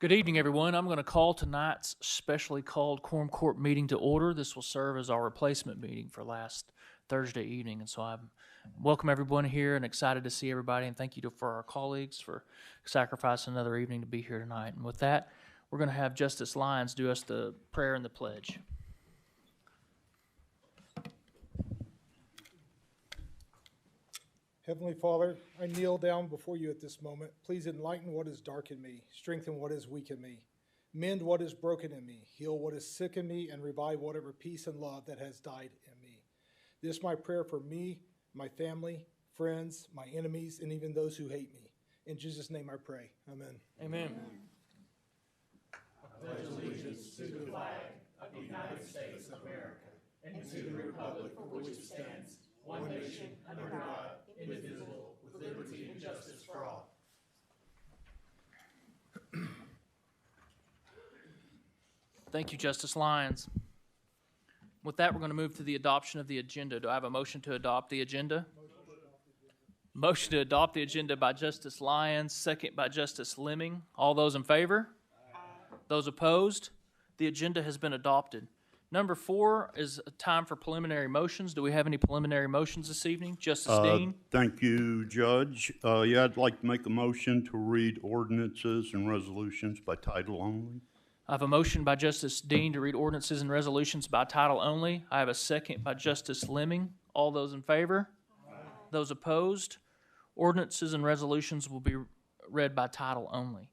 Good evening, everyone. I'm going to call tonight's specially called Quorum Court meeting to order. This will serve as our replacement meeting for last Thursday evening. And so I welcome everyone here and excited to see everybody. And thank you for our colleagues for sacrificing another evening to be here tonight. And with that, we're going to have Justice Lyons do us the prayer and the pledge. Heavenly Father, I kneel down before you at this moment. Please enlighten what is dark in me, strengthen what is weak in me, mend what is broken in me, heal what is sick in me, and revive whatever peace and love that has died in me. This is my prayer for me, my family, friends, my enemies, and even those who hate me. In Jesus' name I pray. Amen. Amen. I pledge allegiance to the flag of the United States of America and to the republic for which it stands, one nation, under God, indivisible, with liberty and justice for all. Thank you, Justice Lyons. With that, we're going to move to the adoption of the agenda. Do I have a motion to adopt the agenda? Motion to adopt the agenda by Justice Lyons, second by Justice Lemming. All those in favor? Aye. Those opposed? The agenda has been adopted. Number 4 is a time for preliminary motions. Do we have any preliminary motions this evening? Justice Dean? Thank you, Judge. I'd like to make a motion to read ordinances and resolutions by title only. I have a motion by Justice Dean to read ordinances and resolutions by title only. I have a second by Justice Lemming. All those in favor? Aye. Those opposed? Ordinances and resolutions will be read by title only.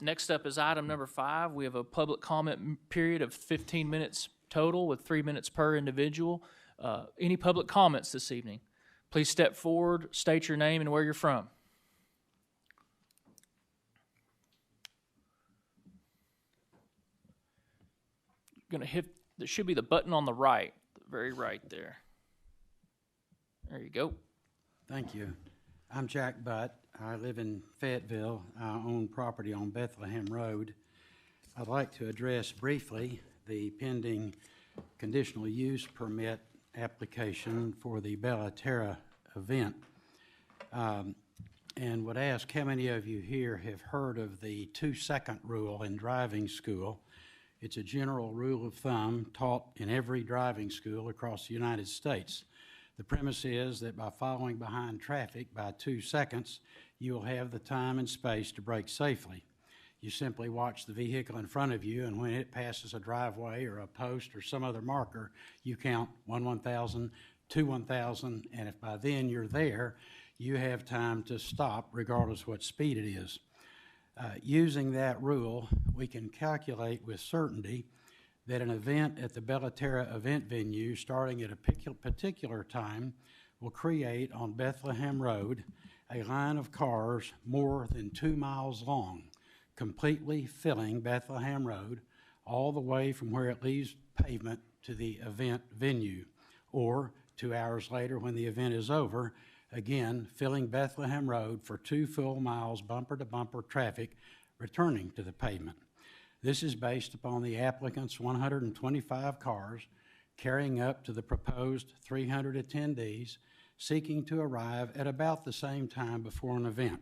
Next up is item number 5. We have a public comment period of 15 minutes total with 3 minutes per individual. Any public comments this evening? Please step forward, state your name and where you're from. You're going to hit, there should be the button on the right, the very right there. There you go. Thank you. I'm Jack Butt. I live in Fayetteville. I own property on Bethlehem Road. I'd like to address briefly the pending conditional use permit application for the Bella Terra event. And would ask how many of you here have heard of the 2-second rule in driving school. It's a general rule of thumb taught in every driving school across the United States. The premise is that by following behind traffic by 2 seconds, you will have the time and space to brake safely. You simply watch the vehicle in front of you, and when it passes a driveway or a post or some other marker, you count 1 1,000, 2 1,000, and if by then you're there, you have time to stop regardless what speed it is. Using that rule, we can calculate with certainty that an event at the Bella Terra event venue starting at a particular time will create on Bethlehem Road a line of cars more than 2 miles long, completely filling Bethlehem Road all the way from where it leaves pavement to the event venue, or 2 hours later when the event is over, again filling Bethlehem Road for 2 full miles bumper-to-bumper traffic returning to the pavement. This is based upon the applicant's 125 cars carrying up to the proposed 300 attendees seeking to arrive at about the same time before an event,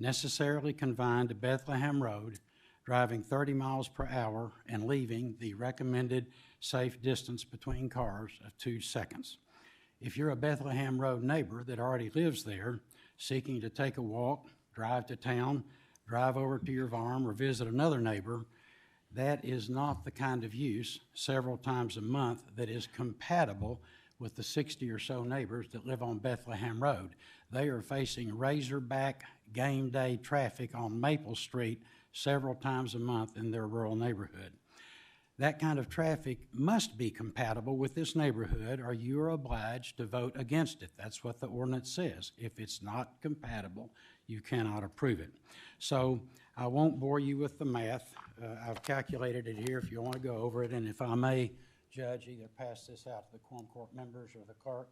necessarily confined to Bethlehem Road, driving 30 miles per hour and leaving the recommended safe distance between cars of 2 seconds. If you're a Bethlehem Road neighbor that already lives there, seeking to take a walk, drive to town, drive over to your farm, or visit another neighbor, that is not the kind of use several times a month that is compatible with the 60 or so neighbors that live on Bethlehem Road. They are facing Razorback game day traffic on Maple Street several times a month in their rural neighborhood. That kind of traffic must be compatible with this neighborhood or you are obliged to vote against it. That's what the ordinance says. If it's not compatible, you cannot approve it. So I won't bore you with the math. I've calculated it here if you want to go over it, and if I may, Judge, either pass this out to the Quorum Court members or the clerk.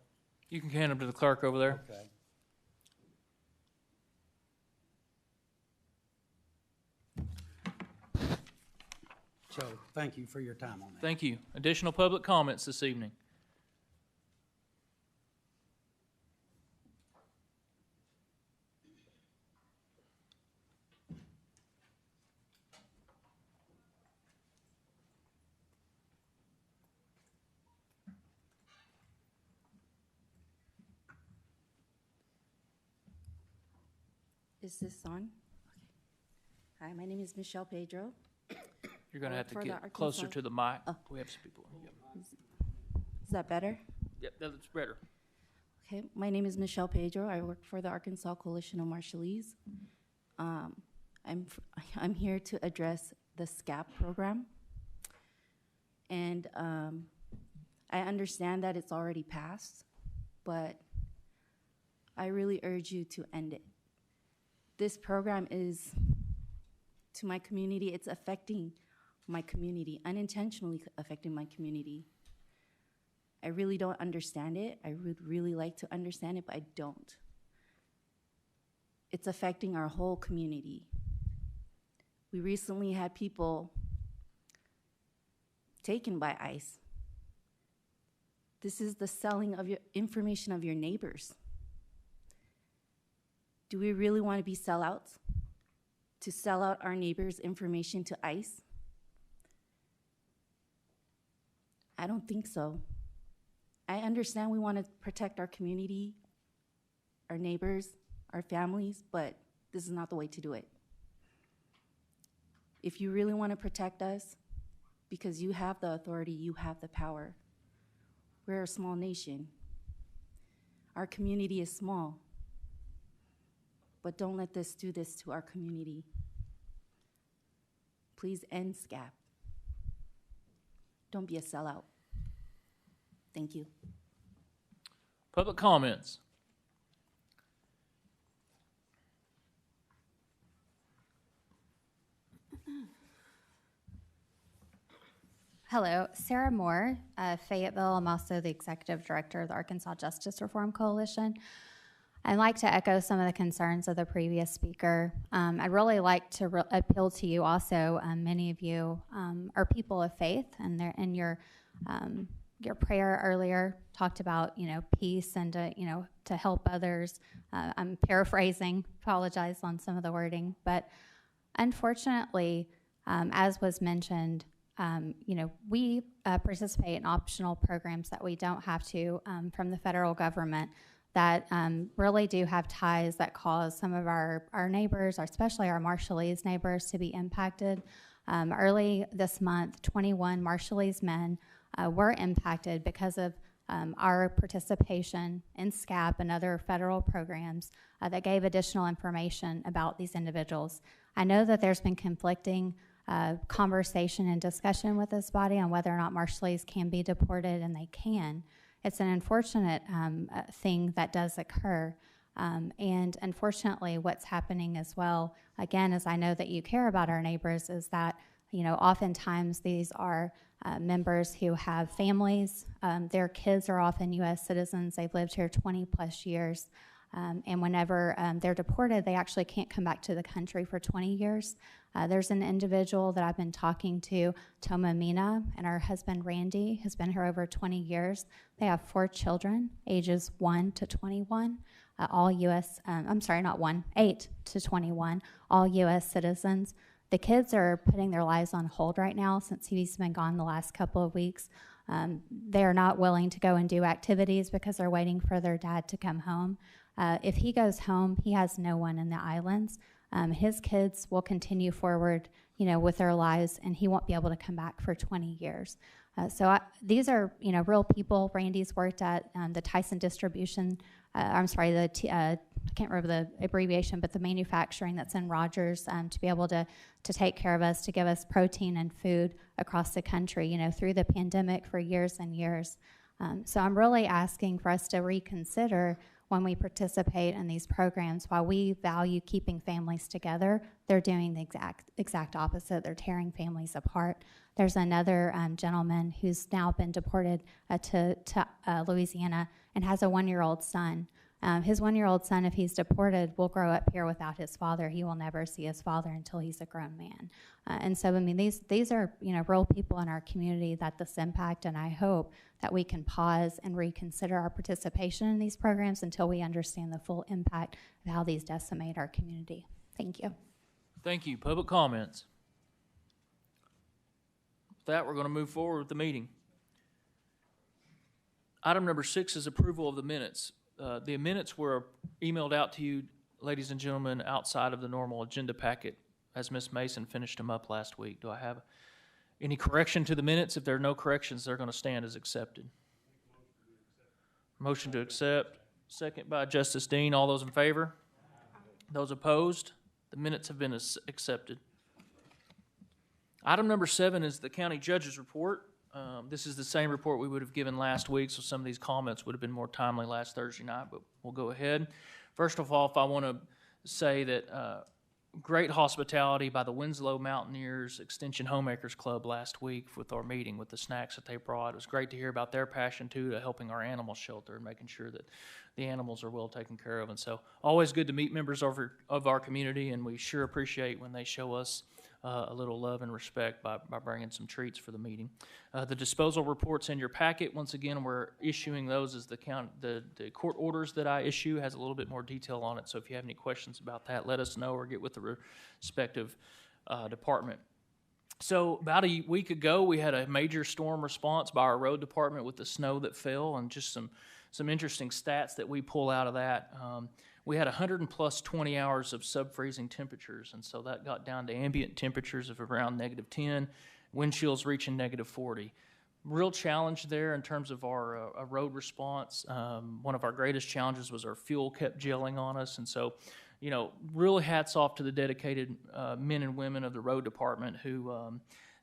You can hand them to the clerk over there. Okay. So thank you for your time on that. Thank you. Additional public comments this evening? Is this on? Okay. Hi, my name is Michelle Pedro. You're gonna have to For the get closer Arkansas- to the mic. Oh. We have some people. Yep, Is that better? yep, that's better. Okay, my name is Michelle Pedro. I work for the Arkansas Coalition of Marshallese. I'm here to address the SCAP program. And I understand that it's already passed, but I really urge you to end it. This program is, to my community, it's affecting my community, unintentionally affecting my community. I really don't understand it. I would really like to understand it, but I don't. It's affecting our whole community. We recently had people taken by ICE. This is the selling of your information of your neighbors. Do we really want to be sellouts? To sell out our neighbors' information to ICE? I don't think so. I understand we want to protect our community, our neighbors, our families, but this is not the way to do it. If you really want to protect us, because you have the authority, you have the power. We're a small nation. Our community is small. But don't let this do this to our community. Please end SCAP. Don't be a sellout. Thank you. Public comments. Hello, Sarah Moore, Fayetteville. I'm also the Executive Director of the Arkansas Justice Reform Coalition. I'd like to echo some of the concerns of the previous speaker. I'd really like to appeal to you also. Many of you are people of faith, and your prayer earlier talked about peace and to help others. I'm paraphrasing, apologize on some of the wording, but unfortunately, as was mentioned, we participate in optional programs that we don't have to from the federal government that really do have ties that cause some of our neighbors, especially our Marshallese neighbors, to be impacted. Early this month, 21 Marshallese men were impacted because of our participation in SCAP and other federal programs that gave additional information about these individuals. I know that there's been conflicting conversation and discussion with this body on whether or not Marshallese can be deported, and they can. It's an unfortunate thing that does occur. And unfortunately, what's happening as well, again, as I know that you care about our neighbors, is that, oftentimes these are members who have families. Their kids are often U.S. citizens. They've lived here 20 plus years. And whenever they're deported, they actually can't come back to the country for 20 years. There's an individual that I've been talking to, Toma Mina, and her husband, Randy, has been here over 20 years. They have 4 children, ages 1 to 21, all U.S., 8 to 21, all U.S. citizens. The kids are putting their lives on hold right now since he's been gone the last couple of weeks. They're not willing to go and do activities because they're waiting for their dad to come home. If he goes home, he has no one in the islands. His kids will continue forward, with their lives, and he won't be able to come back for 20 years. These are, real people. Randy's worked at the Tyson Distribution. I can't remember the abbreviation, but the manufacturing that's in Rogers to be able to take care of us, to give us protein and food across the country, through the pandemic for years and years. So I'm really asking for us to reconsider when we participate in these programs. While we value keeping families together, they're doing the exact opposite. They're tearing families apart. There's another gentleman who's now been deported to Louisiana and has a 1-year-old son. His 1-year-old son, if he's deported, will grow up here without his father. He will never see his father until he's a grown man. And so, these are, real people in our community that this impact, and I hope that we can pause and reconsider our participation in these programs until we understand the full impact of how these decimate our community. Thank you. Thank you. Public comments. With that, we're going to move forward with the meeting. Item number 6 is approval of the minutes. The minutes were emailed out to you ladies and gentlemen, outside of the normal agenda packet, as Ms. Mason finished them up last week. Do I have any correction to the minutes? If there are no corrections, they're going to stand as accepted. Motion to accept, second by Justice Dean. All those in favor? Those opposed? The minutes have been accepted. Item number 7 is the county judge's report. This is the same report we would have given last week, so some of these comments would have been more timely last Thursday night, but we'll go ahead. First of all, if I want to say that great hospitality by the Winslow Mountaineers Extension Homemakers Club last week with our meeting, with the snacks that they brought. It was great to hear about their passion, too, to helping our animal shelter and making sure that the animals are well taken care of. And so always good to meet members of our community, and we sure appreciate when they show us a little love and respect by bringing some treats for the meeting. The disposal reports in your packet. Once again, we're issuing those as the court orders that I issue has a little bit more detail on it. So if you have any questions about that, let us know or get with the respective department. So about a week ago, we had a major storm response by our road department with the snow that fell, and just some interesting stats that we pull out of that. We had 120 hours of sub-freezing temperatures, and so that got down to ambient temperatures of around -10, wind chills reaching -40. Real challenge there in terms of our road response. One of our greatest challenges was our fuel kept gelling on us, and so, you know, really hats off to the dedicated men and women of the road department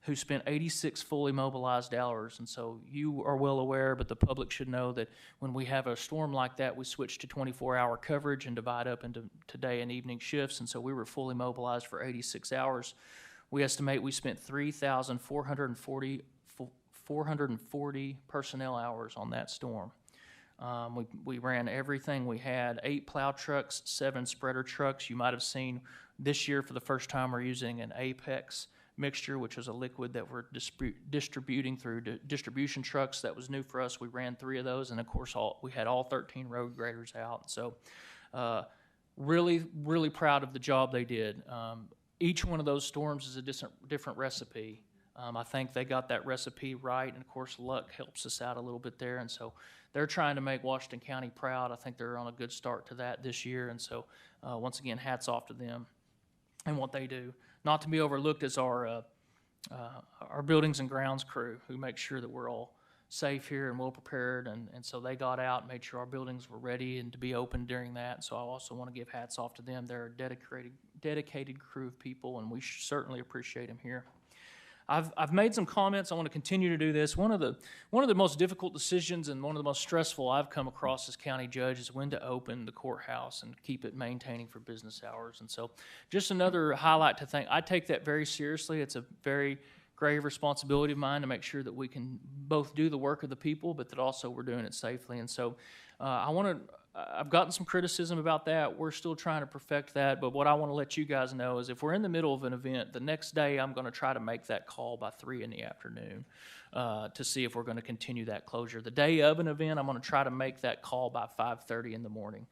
who spent 86 fully mobilized hours. And so you are well aware, but the public should know that when we have a storm like that, we switch to 24-hour coverage and divide up into day and evening shifts. And so we were fully mobilized for 86 hours. We estimate we spent 3,440 personnel hours on that storm. We ran everything we had, 8 plow trucks, 7 spreader trucks. You might have seen this year for the first time we're using an Apex mixture, which is a liquid that we're distributing through distribution trucks. That was new for us. We ran 3 of those, and of course we had all 13 road graders out. So really, really proud of the job they did. Each one of those storms is a different recipe. I think they got that recipe right, and of course luck helps us out a little bit there, and so they're trying to make Washington County proud. I think they're on a good start to that this year, and so once again, hats off to them and what they do. Not to be overlooked is our buildings and grounds crew, who make sure that we're all safe here and well prepared, and so they got out and made sure our buildings were ready and to be open during that. So I also want to give hats off to them. They're a dedicated crew of people, and we certainly appreciate them here. I've made some comments. I want to continue to do this. One of the most difficult decisions and one of the most stressful I've come across as county judge is when to open the courthouse and keep it maintaining for business hours. And so just another highlight to think, I take that very seriously. It's a very grave responsibility of mine to make sure that we can both do the work of the people, but that also we're doing it safely. And so I've gotten some criticism about that. We're still trying to perfect that, but what I want to let you guys know is if we're in the middle of an event, the next day I'm going to try to make that call by 3 in the afternoon to see if we're going to continue that closure. The day of an event, I'm going to try to make that call by 5:30 in the morning.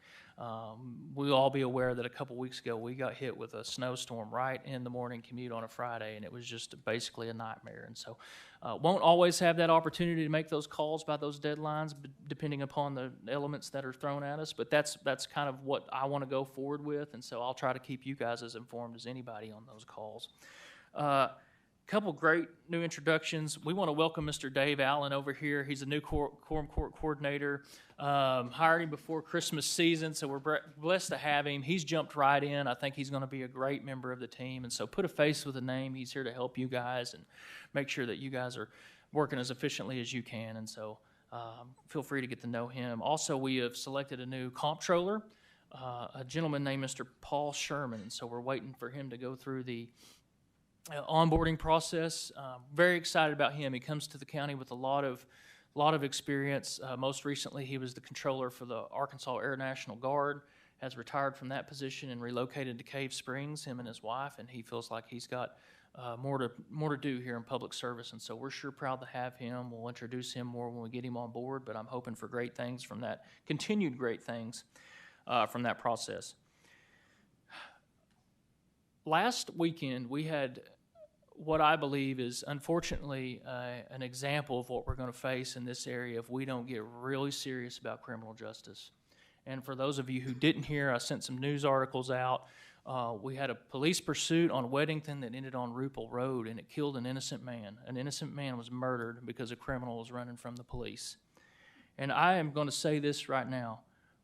We'll all be aware that a couple weeks ago we got hit with a snowstorm right in the morning commute on a Friday, and it was just basically a nightmare. And so won't always have that opportunity to make those calls by those deadlines, depending upon the elements that are thrown at us, but that's kind of what I want to go forward with, and so I'll try to keep you guys as informed as anybody on those calls. Couple great new introductions. We want to welcome Mr. Dave Allen over here. He's a new Quorum Court coordinator. Hired him before Christmas season, so we're blessed to have him. He's jumped right in. I think he's going to be a great member of the team, and so put a face with a name. He's here to help you guys and make sure that you guys are working as efficiently as you can, and so feel free to get to know him. Also, we have selected a new comptroller, a gentleman named Mr. Paul Sherman, and so we're waiting for him to go through the onboarding process. Very excited about him. He comes to the county with a lot of experience. Most recently, he was the controller for the Arkansas Air National Guard, has retired from that position and relocated to Cave Springs, him and his wife, and he feels like he's got more to do here in public service, and so we're sure proud to have him. We'll introduce him more when we get him on board, but I'm hoping for great things from that, continued great things from that process. Last weekend, we had what I believe is, unfortunately, an example of what we're going to face in this area if we don't get really serious about criminal justice. And for those of you who didn't hear, I sent some news articles out. We had a police pursuit on Weddington that ended on Rupel Road, and it killed an innocent man. An innocent man was murdered because a criminal was running from the police. And I am going to say this right now.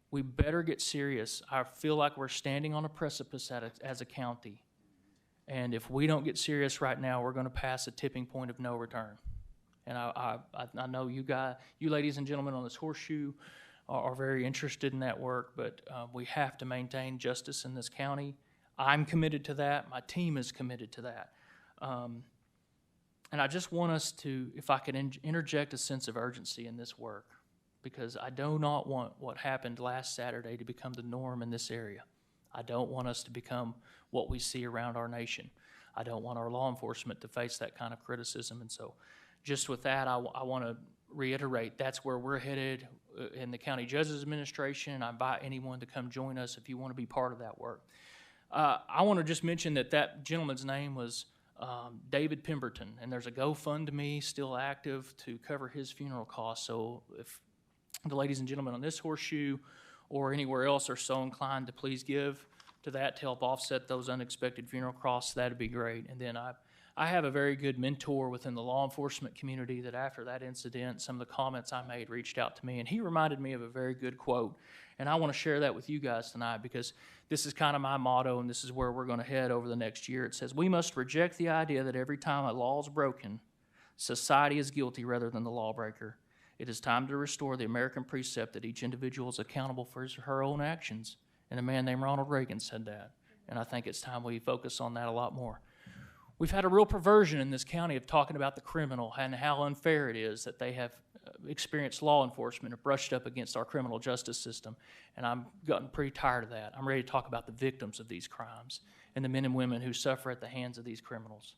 We better get serious. I feel like we're standing on a precipice as a county. And if we don't get serious right now, we're going to pass a tipping point of no return. And I know you ladies and gentlemen on this horseshoe are very interested in that work, but we have to maintain justice in this county. I'm committed to that. My team is committed to that. And I just want us to, if I could interject a sense of urgency in this work, because I do not want what happened last Saturday to become the norm in this area. I don't want us to become what we see around our nation. I don't want our law enforcement to face that kind of criticism. And so just with that, I want to reiterate that's where we're headed in the county judge's administration. I invite anyone to come join us if you want to be part of that work. I want to just mention that gentleman's name was David Pemberton, and there's a GoFundMe still active to cover his funeral costs. So if the ladies and gentlemen on this horseshoe or anywhere else are so inclined to please give to that to help offset those unexpected funeral costs, that'd be great. And then I have a very good mentor within the law enforcement community that after that incident, some of the comments I made reached out to me, and he reminded me of a very good quote. And I want to share that with you guys tonight because this is kind of my motto, and this is where we're going to head over the next year. It says, "We must reject the idea that every time a law is broken, society is guilty rather than the lawbreaker. It is time to restore the American precept that each individual is accountable for his or her own actions." And a man named Ronald Reagan said that. And I think it's time we focus on that a lot more. We've had a real perversion in this county of talking about the criminal and how unfair it is that they have experienced law enforcement or brushed up against our criminal justice system. And I'm gotten pretty tired of that. I'm ready to talk about the victims of these crimes and the men and women who suffer at the hands of these criminals.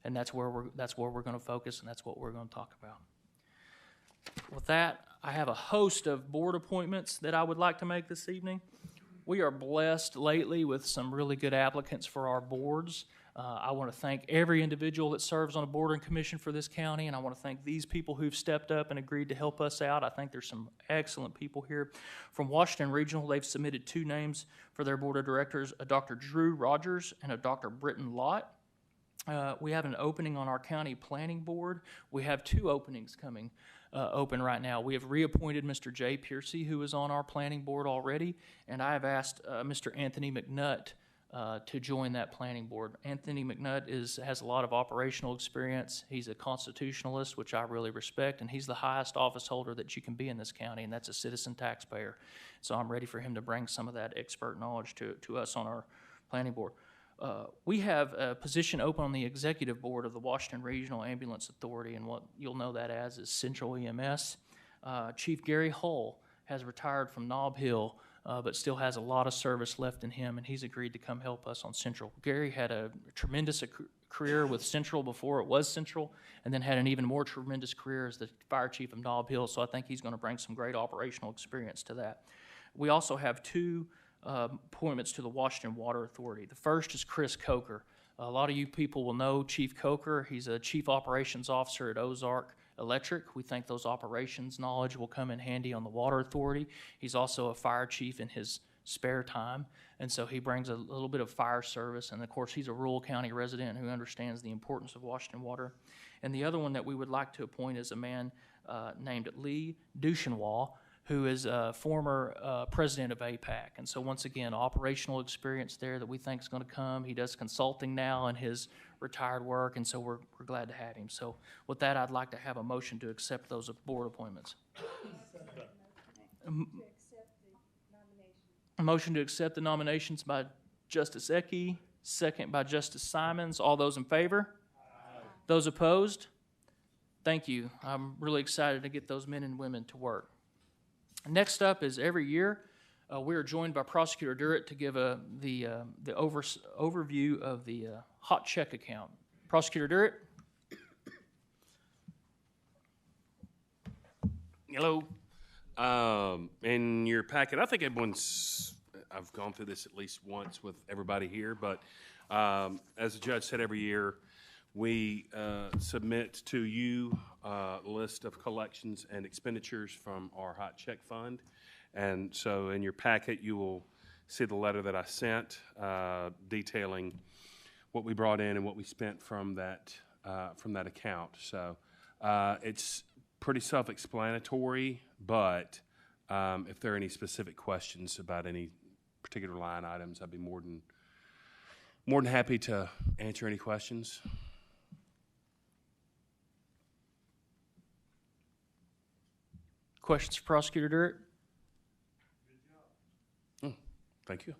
And that's where we're going to focus, and that's what we're going to talk about. With that, I have a host of board appointments that I would like to make this evening. We are blessed lately with some really good applicants for our boards. I want to thank every individual that serves on a board and commission for this county, and I want to thank these people who've stepped up and agreed to help us out. I think there's some excellent people here. From Washington Regional, they've submitted 2 names for their board of directors, a Dr. Drew Rogers and a Dr. Britton Lott. We have an opening on our county planning board. We have 2 openings coming open right now. We have reappointed Mr. Jay Piercy, who is on our planning board already, and I have asked Mr. Anthony McNutt to join that planning board. Anthony McNutt has a lot of operational experience. He's a constitutionalist, which I really respect, and he's the highest office holder that you can be in this county, and that's a citizen taxpayer. So I'm ready for him to bring some of that expert knowledge to us on our planning board. We have a position open on the executive board of the Washington Regional Ambulance Authority, and what you'll know that as is Central EMS. Chief Gary Hull has retired from Nob Hill, but still has a lot of service left in him, and he's agreed to come help us on Central. Gary had a tremendous career with Central before it was Central, and then had an even more tremendous career as the fire chief of Nob Hill, so I think he's going to bring some great operational experience to that. We also have 2 appointments to the Washington Water Authority. The first is Chris Coker. A lot of you people will know Chief Coker. He's a chief operations officer at Ozark Electric. We think those operations knowledge will come in handy on the Water Authority. He's also a fire chief in his spare time, and so he brings a little bit of fire service, and of course he's a rural county resident who understands the importance of Washington Water. And the other one that we would like to appoint is a man named Lee Duchenwall, who is a former president of APAC. And so once again, operational experience there that we think is going to come. He does consulting now in his retired work, and so we're glad to have him. So with that, I'd like to have a motion to accept those board appointments. A motion to accept the nominations by Justice Ecke, second by Justice Simons. All those in favor? Aye. Those opposed? Thank you. I'm really excited to get those men and women to work. Next up is every year, we are joined by Prosecutor Durrett to give the overview of the hot check account. Prosecutor Durrett. Hello. In your packet, I think I've gone through this at least once with everybody here, but as the judge said, every year we submit to you a list of collections and expenditures from our hot check fund. And so in your packet, you will see the letter that I sent detailing what we brought in and what we spent from that account. So it's pretty self-explanatory, but if there are any specific questions about any particular line items, I'd be more than happy to answer any questions. Questions for Prosecutor Durrett? Thank you.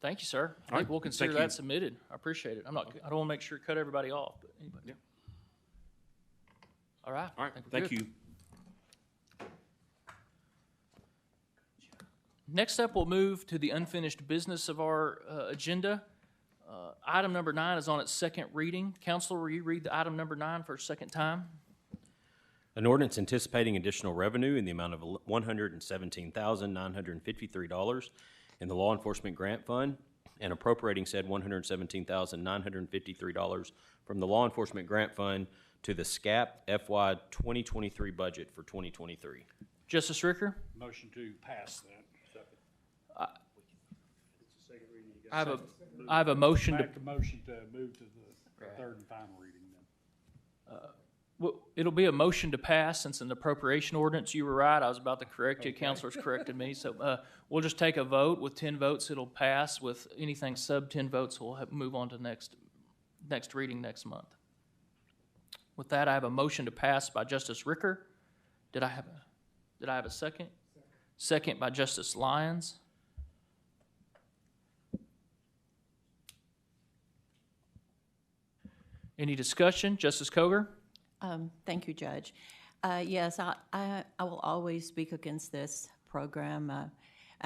Thank you, sir. I All think right. we'll consider Thank you. that submitted. I appreciate it. I don't want to make sure to cut everybody off, but anybody. Yeah. All right. All right, I think we're thank good. you. Next up, we'll move to the unfinished business of our agenda. Item number 9 is on its second reading. Counselor, will you read the item number 9 for a second time? An ordinance anticipating additional revenue in the amount of $117,953 in the Law Enforcement Grant Fund and appropriating said $117,953 from the Law Enforcement Grant Fund to the SCAP FY 2023 budget for 2023. Justice Ricker? Motion to pass that. I have a motion to. Back to motion to move to the third and final reading then. Well, it'll be a motion to pass since an appropriation ordinance. You were right. I was about to correct you. Counselors corrected me. So we'll just take a vote. With 10 votes, it'll pass. With anything sub 10 votes, we'll move on to next reading next month. With that, I have a motion to pass by Justice Ricker. Did I have a second? Second by Justice Lyons. Any discussion? Justice Koger? Thank you, Judge. Yes, I will always speak against this program. And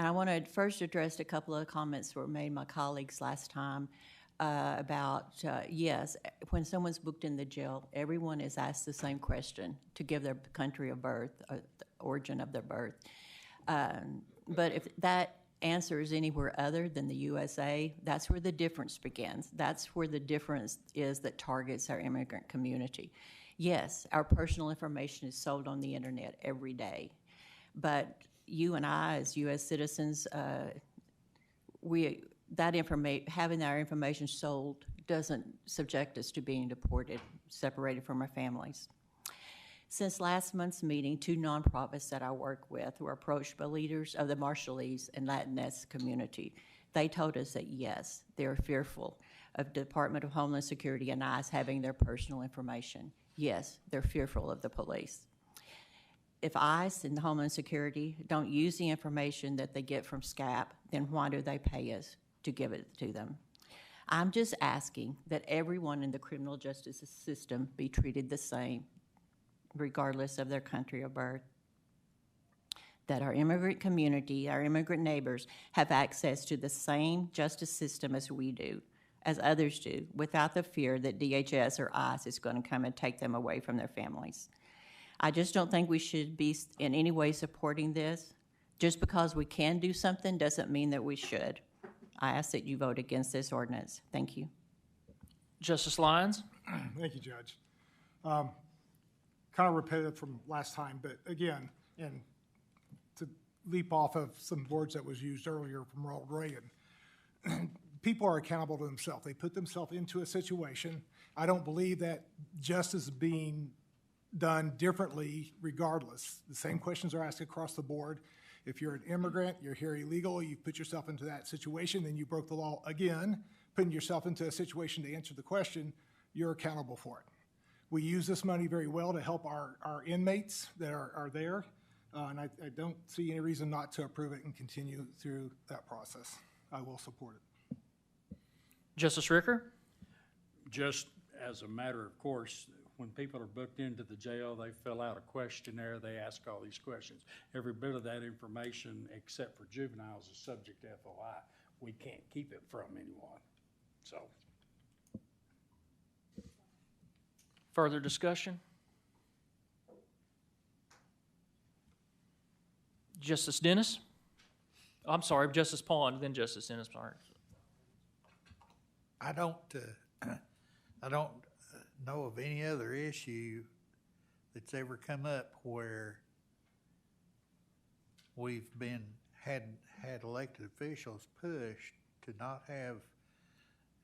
I want to first address a couple of comments that were made by colleagues last time about, yes, when someone's booked in the jail, everyone is asked the same question to give their country of birth, the origin of their birth. But if that answer is anywhere other than the USA, that's where the difference begins. That's where the difference is that targets our immigrant community. Yes, our personal information is sold on the internet every day, but you and I, as U.S. citizens, having our information sold doesn't subject us to being deported, separated from our families. Since last month's meeting, 2 nonprofits that I work with were approached by leaders of the Marshallese and Latinx community. They told us that, yes, they're fearful of the Department of Homeland Security and ICE having their personal information. Yes, they're fearful of the police. If ICE and the Homeland Security don't use the information that they get from SCAP, then why do they pay us to give it to them? I'm just asking that everyone in the criminal justice system be treated the same, regardless of their country of birth. That our immigrant community, our immigrant neighbors, have access to the same justice system as we do, as others do, without the fear that DHS or ICE is going to come and take them away from their families. I just don't think we should be in any way supporting this. Just because we can do something doesn't mean that we should. I ask that you vote against this ordinance. Thank you. Justice Lyons? Thank you, Judge. Kind of repetitive from last time, but again, and to leap off of some words that was used earlier from Ronald Reagan, people are accountable to themselves. They put themselves into a situation. I don't believe that justice is being done differently regardless. The same questions are asked across the board. If you're an immigrant, you're here illegal, you put yourself into that situation, then you broke the law again, putting yourself into a situation to answer the question, you're accountable for it. We use this money very well to help our inmates that are there, and I don't see any reason not to approve it and continue through that process. I will support it. Justice Ricker? Just as a matter of course, when people are booked into the jail, they fill out a questionnaire, they ask all these questions. Every bit of that information, except for juveniles, is subject to FOI. We can't keep it from anyone, so. Further discussion? Justice Dennis? I'm sorry, Justice Pond, then Justice Dennis, sorry. I don't know of any other issue that's ever come up where we've had elected officials pushed to not have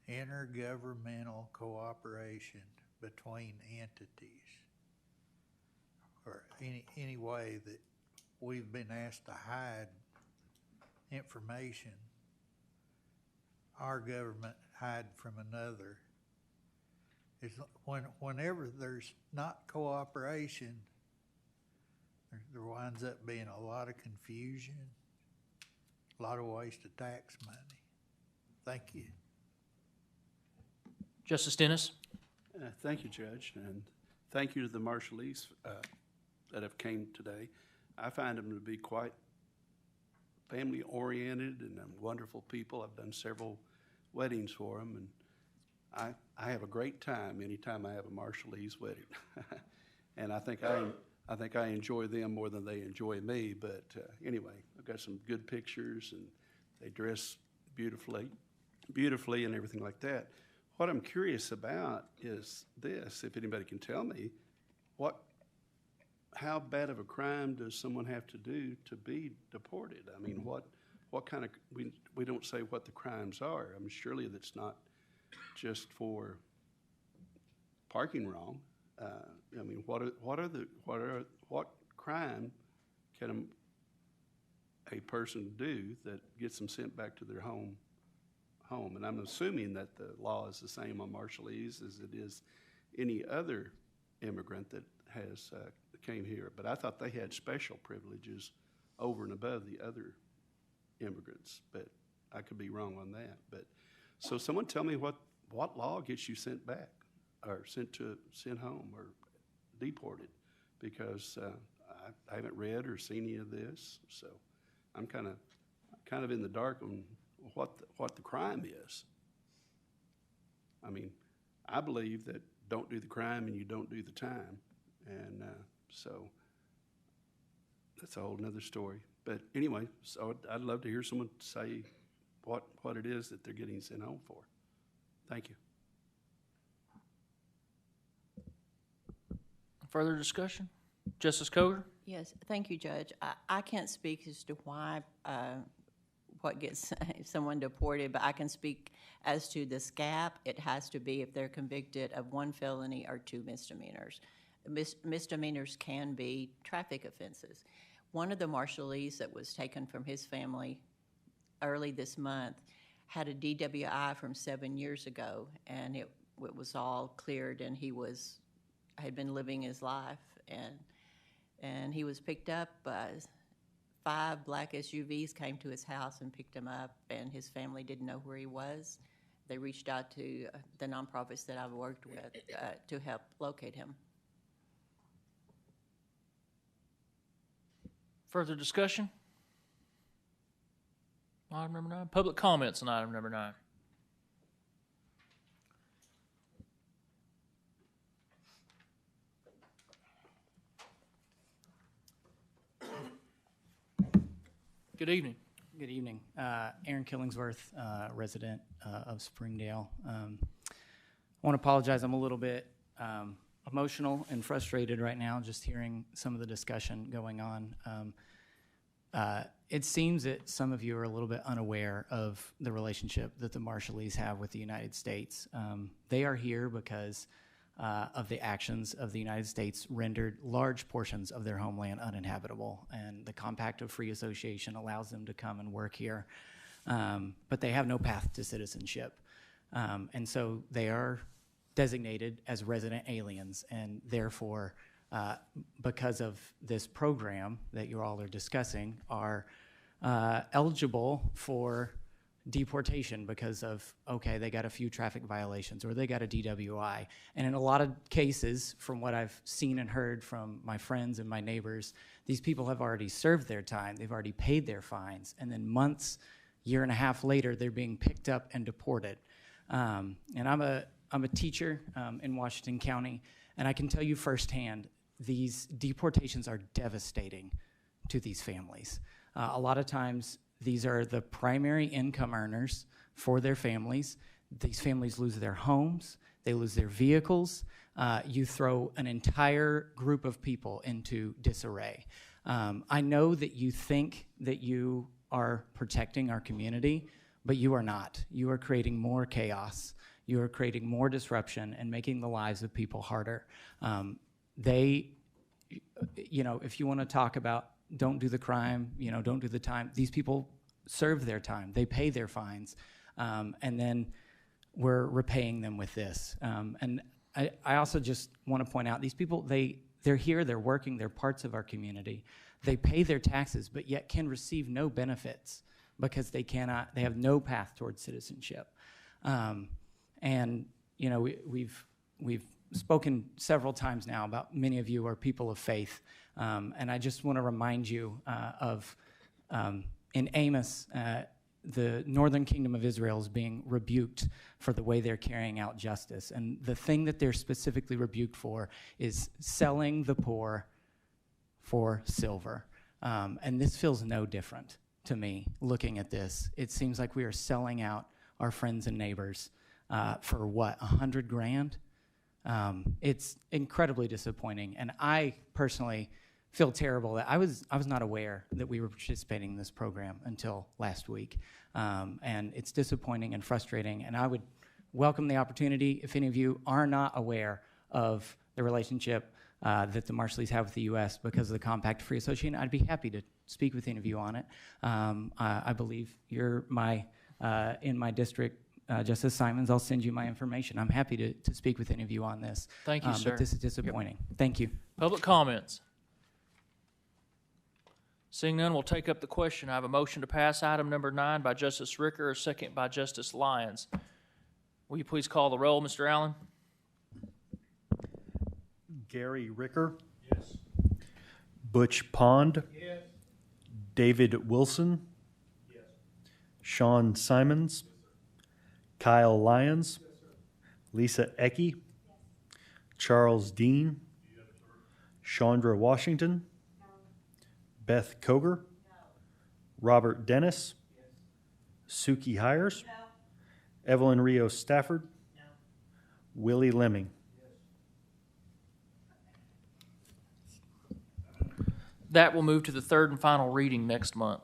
intergovernmental cooperation between entities, or any way that we've been asked to hide information our government hide from another. Is whenever there's not cooperation, there winds up being a lot of confusion, a lot of waste of tax money. Thank you. Justice Dennis? Thank you, Judge, and thank you to the marshalees that have came today. I find them to be quite family-oriented and wonderful people. I've done several weddings for them, and I have a great time anytime I have a marshalees wedding. And I think I enjoy them more than they enjoy me. But anyway, I've got some good pictures, and they dress beautifully and everything like that. What I'm curious about is this: if anybody can tell me, how bad of a crime does someone have to do to be deported? I mean, what kind of, we don't say what the crimes are. I mean, surely that's not just for parking wrong. I mean, what crime can a person do that gets them sent back to their home? And I'm assuming that the law is the same on marshalees as it is any other immigrant that has came here. But I thought they had special privileges over and above the other immigrants, but I could be wrong on that. But so someone tell me what law gets you sent back or sent home or deported, because I haven't read or seen any of this, so I'm kind of in the dark on what the crime is. I mean, I believe that don't do the crime and you don't do the time, and so that's a whole nother story. But anyway, so I'd love to hear someone say what it is that they're getting sent home for. Thank you. Further discussion? Justice Coger? Yes, thank you, Judge. I can't speak as to why, what gets someone deported, but I can speak as to the SCAP. It has to be if they're convicted of 1 felony or 2 misdemeanors. Misdemeanors can be traffic offenses. One of the marshalees that was taken from his family early this month had a DWI from 7 years ago, and it was all cleared, and he had been living his life, and he was picked up. 5 black SUVs came to his house and picked him up, and his family didn't know where he was. They reached out to the nonprofits that I've worked with to help locate him. Further discussion? Item number 9. Public comments on item number 9. Good evening. Good evening. Aaron Killingsworth, resident of Springdale. I want to apologize. I'm a little bit emotional and frustrated right now just hearing some of the discussion going on. It seems that some of you are a little bit unaware of the relationship that the Marshallese have with the United States. They are here because of the actions of the United States rendered large portions of their homeland uninhabitable, and the Compact of Free Association allows them to come and work here, but they have no path to citizenship. And so they are designated as resident aliens, and therefore, because of this program that you all are discussing, are eligible for deportation because of, okay, they got a few traffic violations or they got a DWI. And in a lot of cases, from what I've seen and heard from my friends and my neighbors, these people have already served their time, they've already paid their fines, and then months, year and a half later, they're being picked up and deported. And I'm a teacher in Washington County, and I can tell you firsthand, these deportations are devastating to these families. A lot of times, these are the primary income earners for their families. These families lose their homes, they lose their vehicles, you throw an entire group of people into disarray. I know that you think that you are protecting our community, but you are not. You are creating more chaos. You are creating more disruption and making the lives of people harder. If you want to talk about don't do the crime, don't do the time, these people serve their time. They pay their fines. And then we're repaying them with this. And I also just want to point out, these people, they're here, they're working, they're parts of our community. They pay their taxes, but yet can receive no benefits because they have no path towards citizenship. We've spoken several times now about many of you are people of faith. And I just want to remind you of in Amos, the northern kingdom of Israel is being rebuked for the way they're carrying out justice. And the thing that they're specifically rebuked for is selling the poor for silver. And this feels no different to me looking at this. It seems like we are selling out our friends and neighbors for what, $100,000? It's incredibly disappointing. And I personally feel terrible that I was not aware that we were participating in this program until last week. And it's disappointing and frustrating. And I would welcome the opportunity, if any of you are not aware of the relationship that the Marshallese have with the U.S. because of the Compact Free Association, I'd be happy to speak with any of you on it. I believe you're in my district, Justice Simons. I'll send you my information. I'm happy to speak with any of you on this. Thank you, sir. But this is disappointing. Thank you. Public comments? Seeing none, we'll take up the question. I have a motion to pass item number 9 by Justice Ricker, a second by Justice Lyons. Will you please call the roll, Mr. Allen? Gary Ricker. Yes. Butch Pond. Yes. David Wilson. Yes. Sean Simons. Yes, Kyle Lyons. Yes, Lisa Ecke. Yes. Charles Dean. Yes, Chandra Washington. No. Beth Koger. No. Robert Dennis. Yes. Suki Hires. No. Evelyn Rios Stafford. No. Willie Lemming. That will move to the third and final reading next month.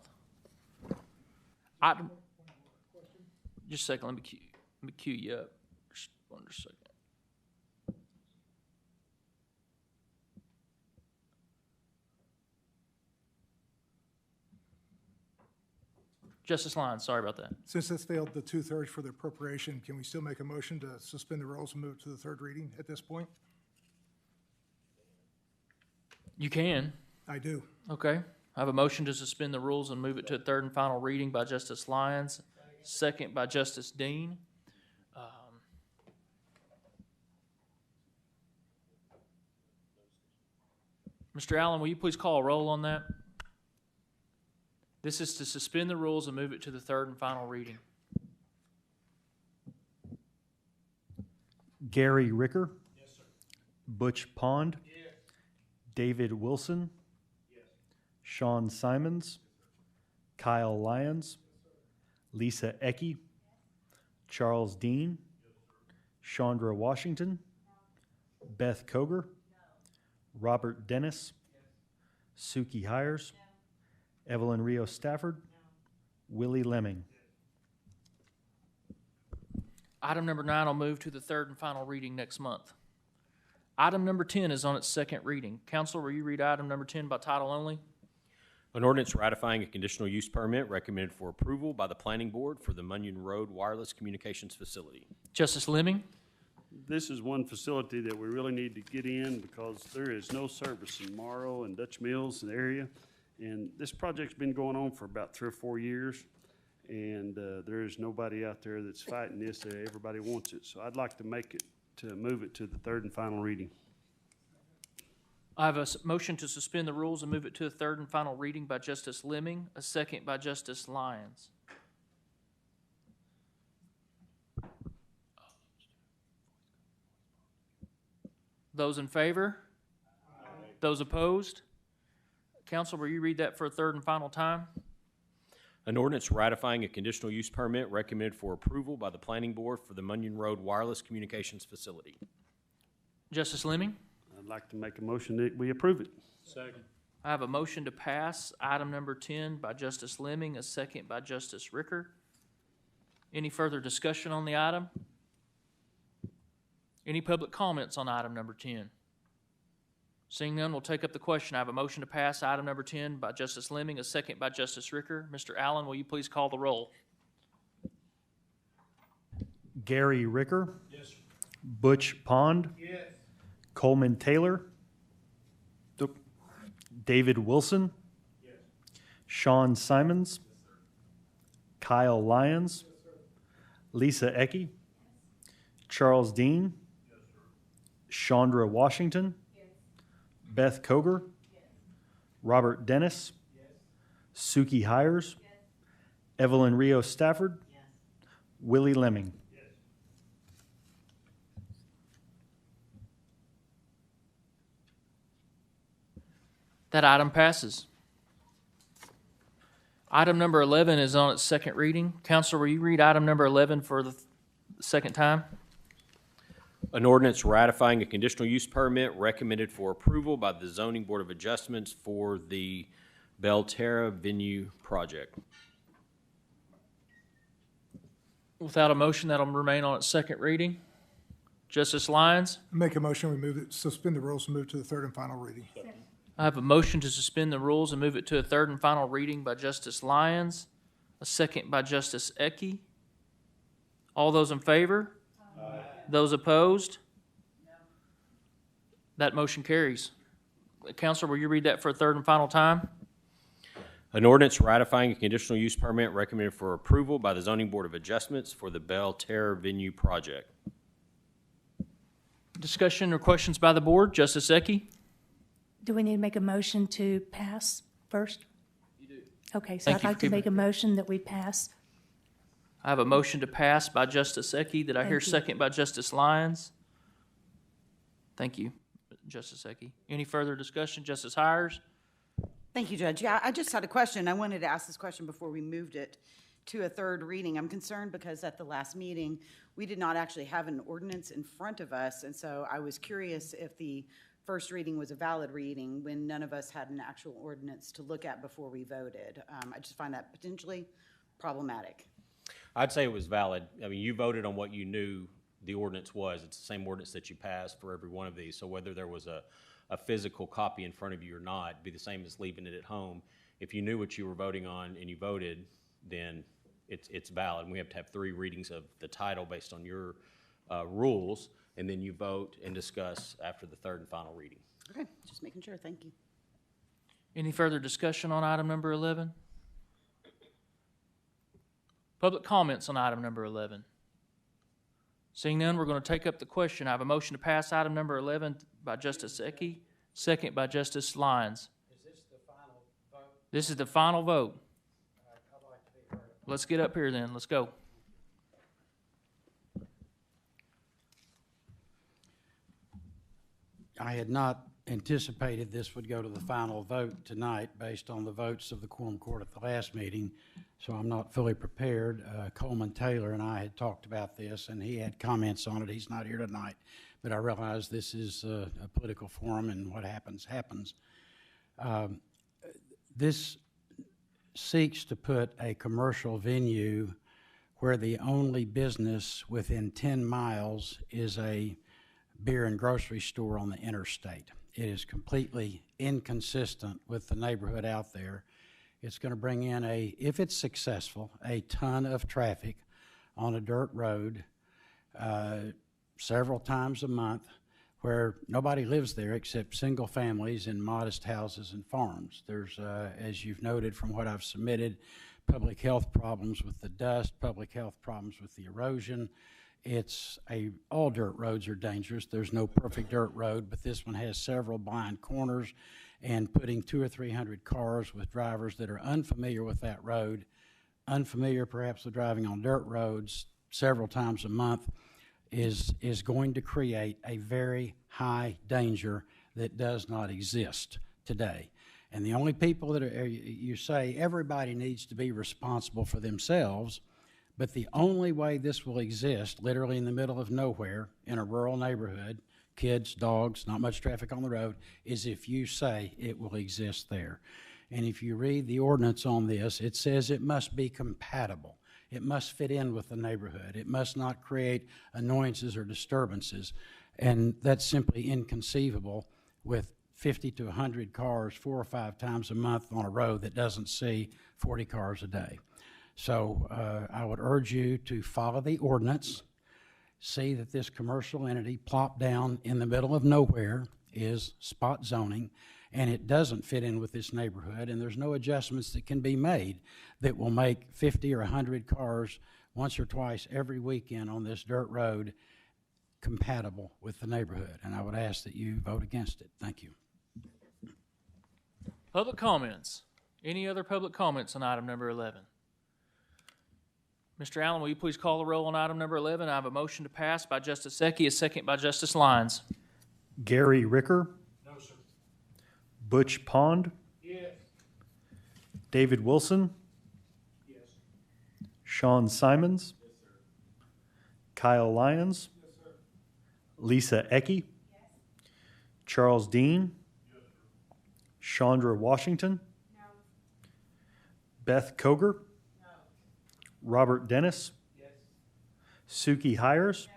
Just a second, let me cue you up. Just one second. Justice Lyons, sorry about that. Since this failed the 2/3 for the appropriation, can we still make a motion to suspend the rules and move it to the third reading at this point? You can. I do. Okay. I have a motion to suspend the rules and move it to a third and final reading by Justice Lyons, second by Justice Dean. Mr. Allen, will you please call a roll on that? This is to suspend the rules and move it to the third and final reading. Gary Ricker. Yes, sir. Butch Pond. Yes. David Wilson. Yes. Sean Simons. Yes, Kyle Lyons. Yes, Lisa Ecke. Yes. Charles Dean. Yes, Chandra Washington. No. Beth Koger. No. Robert Dennis. Yes. Suki Hires. No. Evelyn Rios Stafford. No. Willie Lemming. Item number 9 will move to the third and final reading next month. Item number 10 is on its second reading. Counselor, will you read item number 10 by title only? An ordinance ratifying a conditional use permit recommended for approval by the Planning Board for the Munyon Road Wireless Communications Facility. Justice Lemming? This is one facility that we really need to get in because there is no service in Morrow and Dutch Mills area. And this project's been going on for about 3 or 4 years. And there is nobody out there that's fighting this. Everybody wants it. So I'd like to move it to the third and final reading. I have a motion to suspend the rules and move it to the third and final reading by Justice Lemming, a second by Justice Lyons. Those in favor? Aye. Those opposed? Counsel, will you read that for a third and final time? An ordinance ratifying a conditional use permit recommended for approval by the Planning Board for the Munyon Road Wireless Communications Facility. Justice Lemming? I'd like to make a motion that we approve it. I have a motion to pass item number 10 by Justice Lemming, a second by Justice Ricker. Any further discussion on the item? Any public comments on item number 10? Seeing none, we'll take up the question. I have a motion to pass item number 10 by Justice Lemming, a second by Justice Ricker. Mr. Allen, will you please call the roll? Gary Ricker. Yes. Butch Pond. Yes. Coleman Taylor. David Wilson. Yes. Sean Simons. Yes, Kyle Lyons. Yes, Lisa Ecke. Yes. Charles Dean. Yes, Chandra Washington. Yes. Beth Koger. Yes. Robert Dennis. Yes. Suki Hires. Yes. Evelyn Rios Stafford. Yes. Willie Lemming. That item passes. Item number 11 is on its second reading. Counselor, will you read item number 11 for the second time? An ordinance ratifying a conditional use permit recommended for approval by the Zoning Board of Adjustments for the Belterra Venue project. Without a motion, that'll remain on its second reading. Justice Lyons? Make a motion, we move it, suspend the rules and move to the third and final reading. I have a motion to suspend the rules and move it to a third and final reading by Justice Lyons, a second by Justice Ecke. All those in favor? Aye. Those opposed? No. That motion carries. Counselor, will you read that for a third and final time? An ordinance ratifying a conditional use permit recommended for approval by the Zoning Board of Adjustments for the Belterra Venue project. Discussion or questions by the board? Justice Ecke? Do we need to make a motion to pass first? You do. Okay, so I'd like to make a motion that we pass. I have a motion to pass by Justice Ecke. Did I hear second by Justice Lyons? Thank you, Justice Ecke. Any further discussion? Justice Hires? Thank you, Judge. Yeah, I just had a question. I wanted to ask this question before we moved it to a third reading. I'm concerned because at the last meeting, we did not actually have an ordinance in front of us, and so I was curious if the first reading was a valid reading when none of us had an actual ordinance to look at before we voted. I just find that potentially problematic. I'd say it was valid. I mean, you voted on what you knew the ordinance was. It's the same ordinance that you passed for every one of these. So whether there was a physical copy in front of you or not, it'd be the same as leaving it at home. If you knew what you were voting on and you voted, then it's valid. And we have to have 3 readings of the title based on your rules, and then you vote and discuss after the third and final reading. Okay, just making sure. Thank you. Any further discussion on item number 11? Public comments on item number 11? Seeing none, we're going to take up the question. I have a motion to pass item number 11 by Justice Ecke, second by Justice Lyons. Is this the final vote? This is the final vote. I'd like to be heard. Let's get up here then. Let's go. I had not anticipated this would go to the final vote tonight based on the votes of the Quorum Court at the last meeting, so I'm not fully prepared. Coleman Taylor and I had talked about this, and he had comments on it. He's not here tonight, but I realize this is a political forum, and what happens, happens. This seeks to put a commercial venue where the only business within 10 miles is a beer and grocery store on the interstate. It is completely inconsistent with the neighborhood out there. It's going to bring in if it's successful, a ton of traffic on a dirt road several times a month where nobody lives there except single families in modest houses and farms. There's, as you've noted from what I've submitted, public health problems with the dust, public health problems with the erosion. All dirt roads are dangerous. There's no perfect dirt road, but this one has several blind corners, and putting 200 or 300 cars with drivers that are unfamiliar with that road, unfamiliar perhaps with driving on dirt roads several times a month, is going to create a very high danger that does not exist today. And the only people that you say everybody needs to be responsible for themselves, but the only way this will exist, literally in the middle of nowhere, in a rural neighborhood, kids, dogs, not much traffic on the road, is if you say it will exist there. And if you read the ordinance on this, it says it must be compatible. It must fit in with the neighborhood. It must not create annoyances or disturbances. And that's simply inconceivable with 50 to 100 cars 4 or 5 times a month on a road that doesn't see 40 cars a day. So I would urge you to follow the ordinance, see that this commercial entity plopped down in the middle of nowhere is spot zoning, and it doesn't fit in with this neighborhood, and there's no adjustments that can be made that will make 50 or 100 cars once or twice every weekend on this dirt road compatible with the neighborhood. And I would ask that you vote against it. Thank you. Public comments. Any other public comments on item number 11? Mr. Allen, will you please call the roll on item number 11? I have a motion to pass by Justice Secchi, a second by Justice Lyons. Gary Ricker. No, sir. Butch Pond. Yes. David Wilson. Yes. Sean Simons. Yes, sir. Kyle Lyons. Yes, sir. Lisa Ecke. Yes. Charles Dean. Yes, sir. Chandra Washington. No. Beth Koger. No. Robert Dennis. Yes. Suki Hires.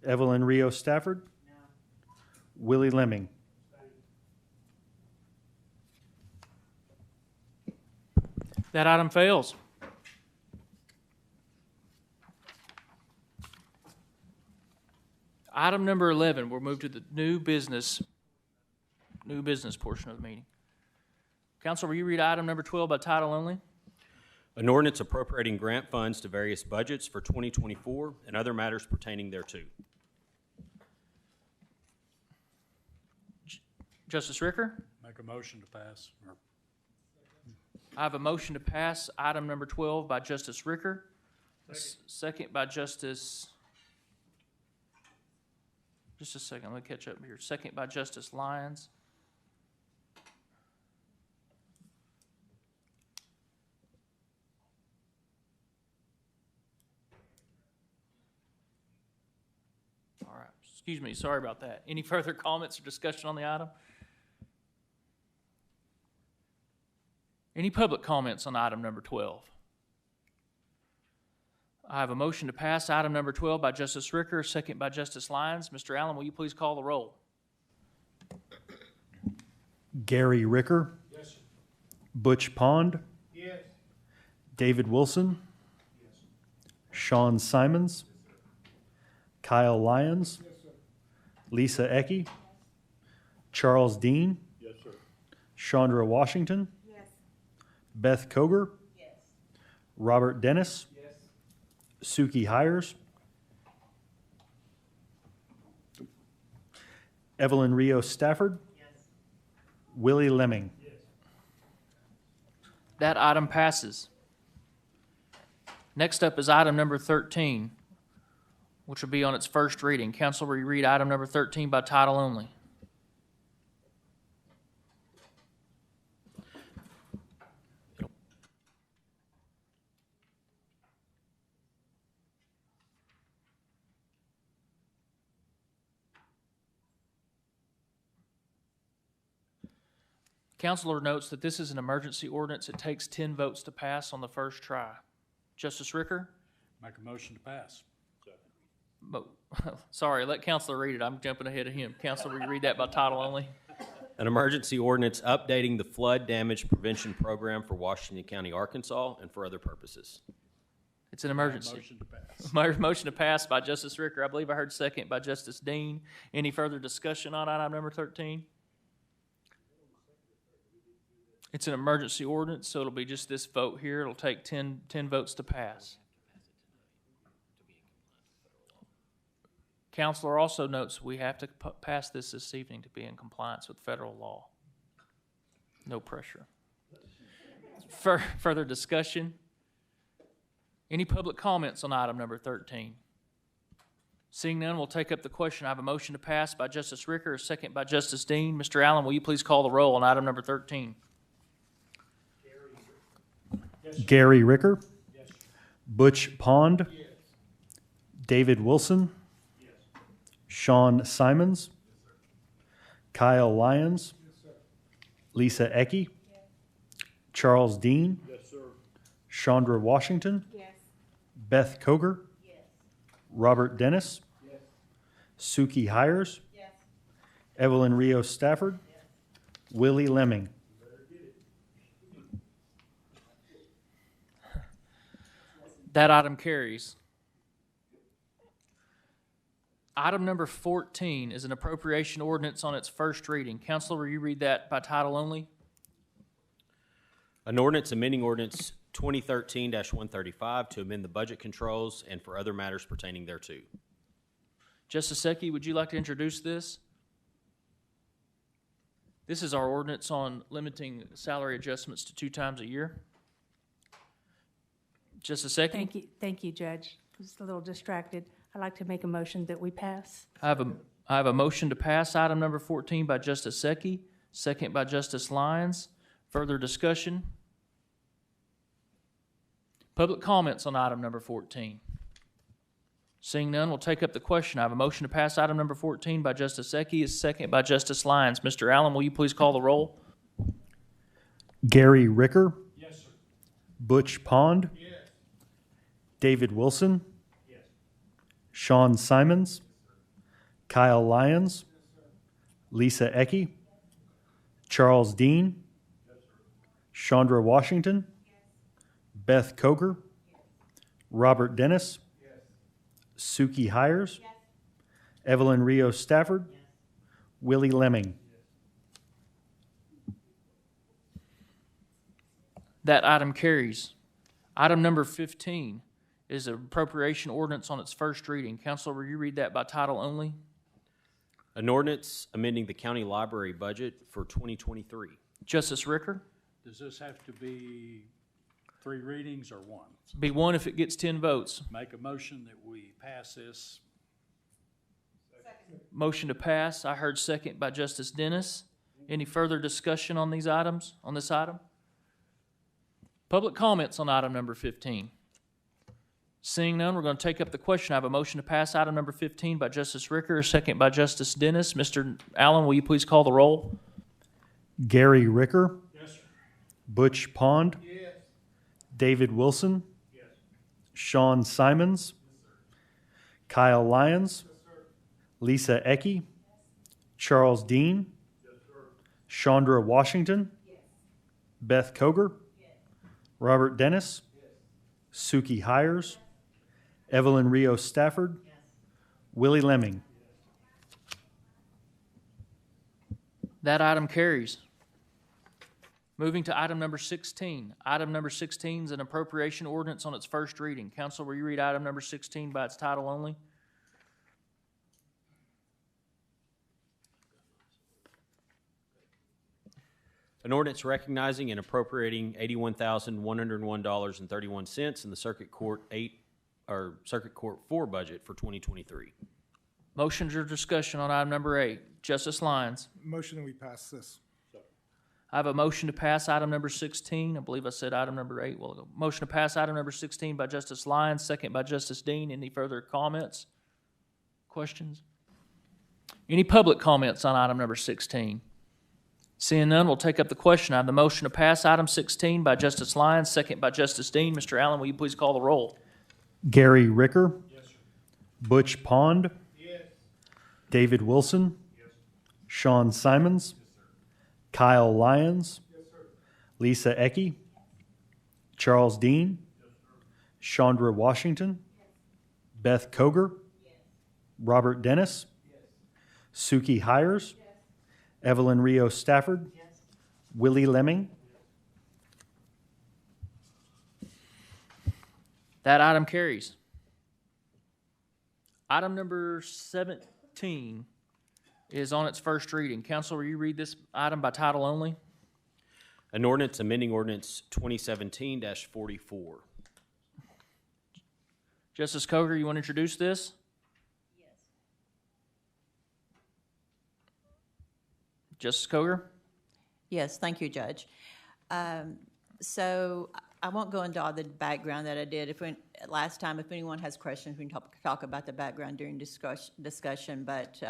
No. Evelyn Rio Stafford. No. Willie Lemming. That item fails. Item number 11, we'll move to the new business portion of the meeting. Council, will you read item number 12 by title only? An ordinance appropriating grant funds to various budgets for 2024 and other matters pertaining thereto. Justice Ricker? Make a motion to pass. I have a motion to pass item number 12 by Justice Ricker, second by Justice, just a second, let me catch up here. Second by Justice Lyons. All right, excuse me, sorry about that. Any further comments or discussion on the item? Any public comments on item number 12? I have a motion to pass item number 12 by Justice Ricker, second by Justice Lyons. Mr. Allen, will you please call the roll? Gary Ricker. Yes, sir. Butch Pond. Yes. David Wilson. Yes. Sean Simons. Kyle Lyons. Yes, sir. Lisa Ecke. Charles Dean. Yes, sir. Chandra Washington. Yes. Beth Koger. Yes. Robert Dennis. Yes. Suki Hires. Evelyn Rio Stafford. Yes. Willie Lemming. Yes. That item passes. Next up is item number 13, which will be on its first reading. Council, will you read item number 13 by title only? Counselor notes that this is an emergency ordinance. It takes 10 votes to pass on the first try. Justice Ricker? Make a motion to pass. Sorry, let Counselor read it. I'm jumping ahead of him. Counselor, will you read that by title only? An emergency ordinance updating the flood damage prevention program for Washington County, Arkansas, and for other purposes. It's an emergency. Motion to pass. Motion to pass by Justice Ricker. I believe I heard second by Justice Dean. Any further discussion on item number 13? It's an emergency ordinance, so it'll be just this vote here. It'll take 10 votes to pass. Counselor also notes we have to pass this evening to be in compliance with federal law. No pressure. Further discussion? Any public comments on item number 13? Seeing none, we'll take up the question. I have a motion to pass by Justice Ricker, a second by Justice Dean. Mr. Allen, will you please call the roll on item number 13? Gary Ricker. Yes. Butch Pond. Yes. David Wilson. Yes. Sean Simons. Kyle Lyons. Lisa Ecke. Charles Dean. Chandra Washington. Beth Koger. Robert Dennis. Suki Hires. Evelyn Rios Stafford. Willie Lemming. That item carries. Item number 14 is an appropriation ordinance on its first reading. Counselor, will you read that by title only? An ordinance amending ordinance 2013-135 to amend the budget controls and for other matters pertaining thereto. Justice Secchi, would you like to introduce this? This is our ordinance on limiting salary adjustments to 2 times a year. Justice Secchi? Thank you, Judge. Just a little distracted. I'd like to make a motion that we pass. I have a motion to pass item number 14 by Justice Secchi, second by Justice Lyons. Further discussion? Public comments on item number 14. Seeing none, we'll take up the question. I have a motion to pass item number 14 by Justice Secchi, a second by Justice Lyons. Mr. Allen, will you please call the roll? Gary Ricker. Yes, sir. Butch Pond. Yes. David Wilson. Yes. Sean Simons. Kyle Lyons. Lisa Ecke. Charles Dean. Chandra Washington. Beth Koger. Robert Dennis. Suki Hires. Evelyn Rios Stafford. Willie Lemming. That item carries. Item number 15 is an appropriation ordinance on its first reading. Counselor, will you read that by title only? An ordinance amending the county library budget for 2023. Justice Ricker? Does this have to be 3 readings or 1? Be 1 if it gets 10 votes. Make a motion that we pass this. Motion to pass. I heard second by Justice Dennis. Any further discussion on these items, on this item? Public comments on item number 15. Seeing none, we're going to take up the question. I have a motion to pass item number 15 by Justice Ricker, a second by Justice Dennis. Mr. Allen, will you please call the roll? Gary Ricker. Yes, sir. Butch Pond. Yes. David Wilson. Yes. Sean Simons. Yes, Kyle Lyons. Yes, sir. Lisa Ecke. Yes. Charles Dean. Yes, sir. Chandra Washington. Yes. Beth Koger. Yes. Robert Dennis. Yes. Suki Hires. Yes. Evelyn Rios Stafford. Yes. Willie Lemming. That item carries. Moving to item number 16. Item number 16 is an appropriation ordinance on its first reading. Counsel, will you read item number 16 by its title only? An ordinance recognizing and appropriating $81,101.31 in the Circuit Court 4 budget for 2023. Motions or discussion on item number 8. Justice Lyons. Motion that we pass this. I have a motion to pass item number 16. I believe I said item number 8. Well, motion to pass item number 16 by Justice Lyons, second by Justice Dean. Any further comments? Questions? Any public comments on item number 16? Seeing none, we'll take up the question. I have the motion to pass item 16 by Justice Lyons, second by Justice Dean. Mr. Allen, will you please call the roll? Gary Ricker. Yes, sir. Butch Pond. Yes. David Wilson. Yes. Sean Simons. Yes, Kyle Lyons. Yes, sir. Lisa Ecke. Charles Dean. Yes, Chandra Washington. Yes. Beth Koger. Yes. Robert Dennis. Yes. Suki Hires. Yes. Evelyn Rios Stafford. Yes. Willie Lemming. That item carries. Item number 17 is on its first reading. Counsel, will you read this item by title only? An ordinance amending ordinance 2017-44. Justice Koger, you want to introduce this? Yes. Justice Koger? Yes, thank you, Judge. So I won't go into all the background that I did. Last time, if anyone has questions, we can talk about the background during discussion. But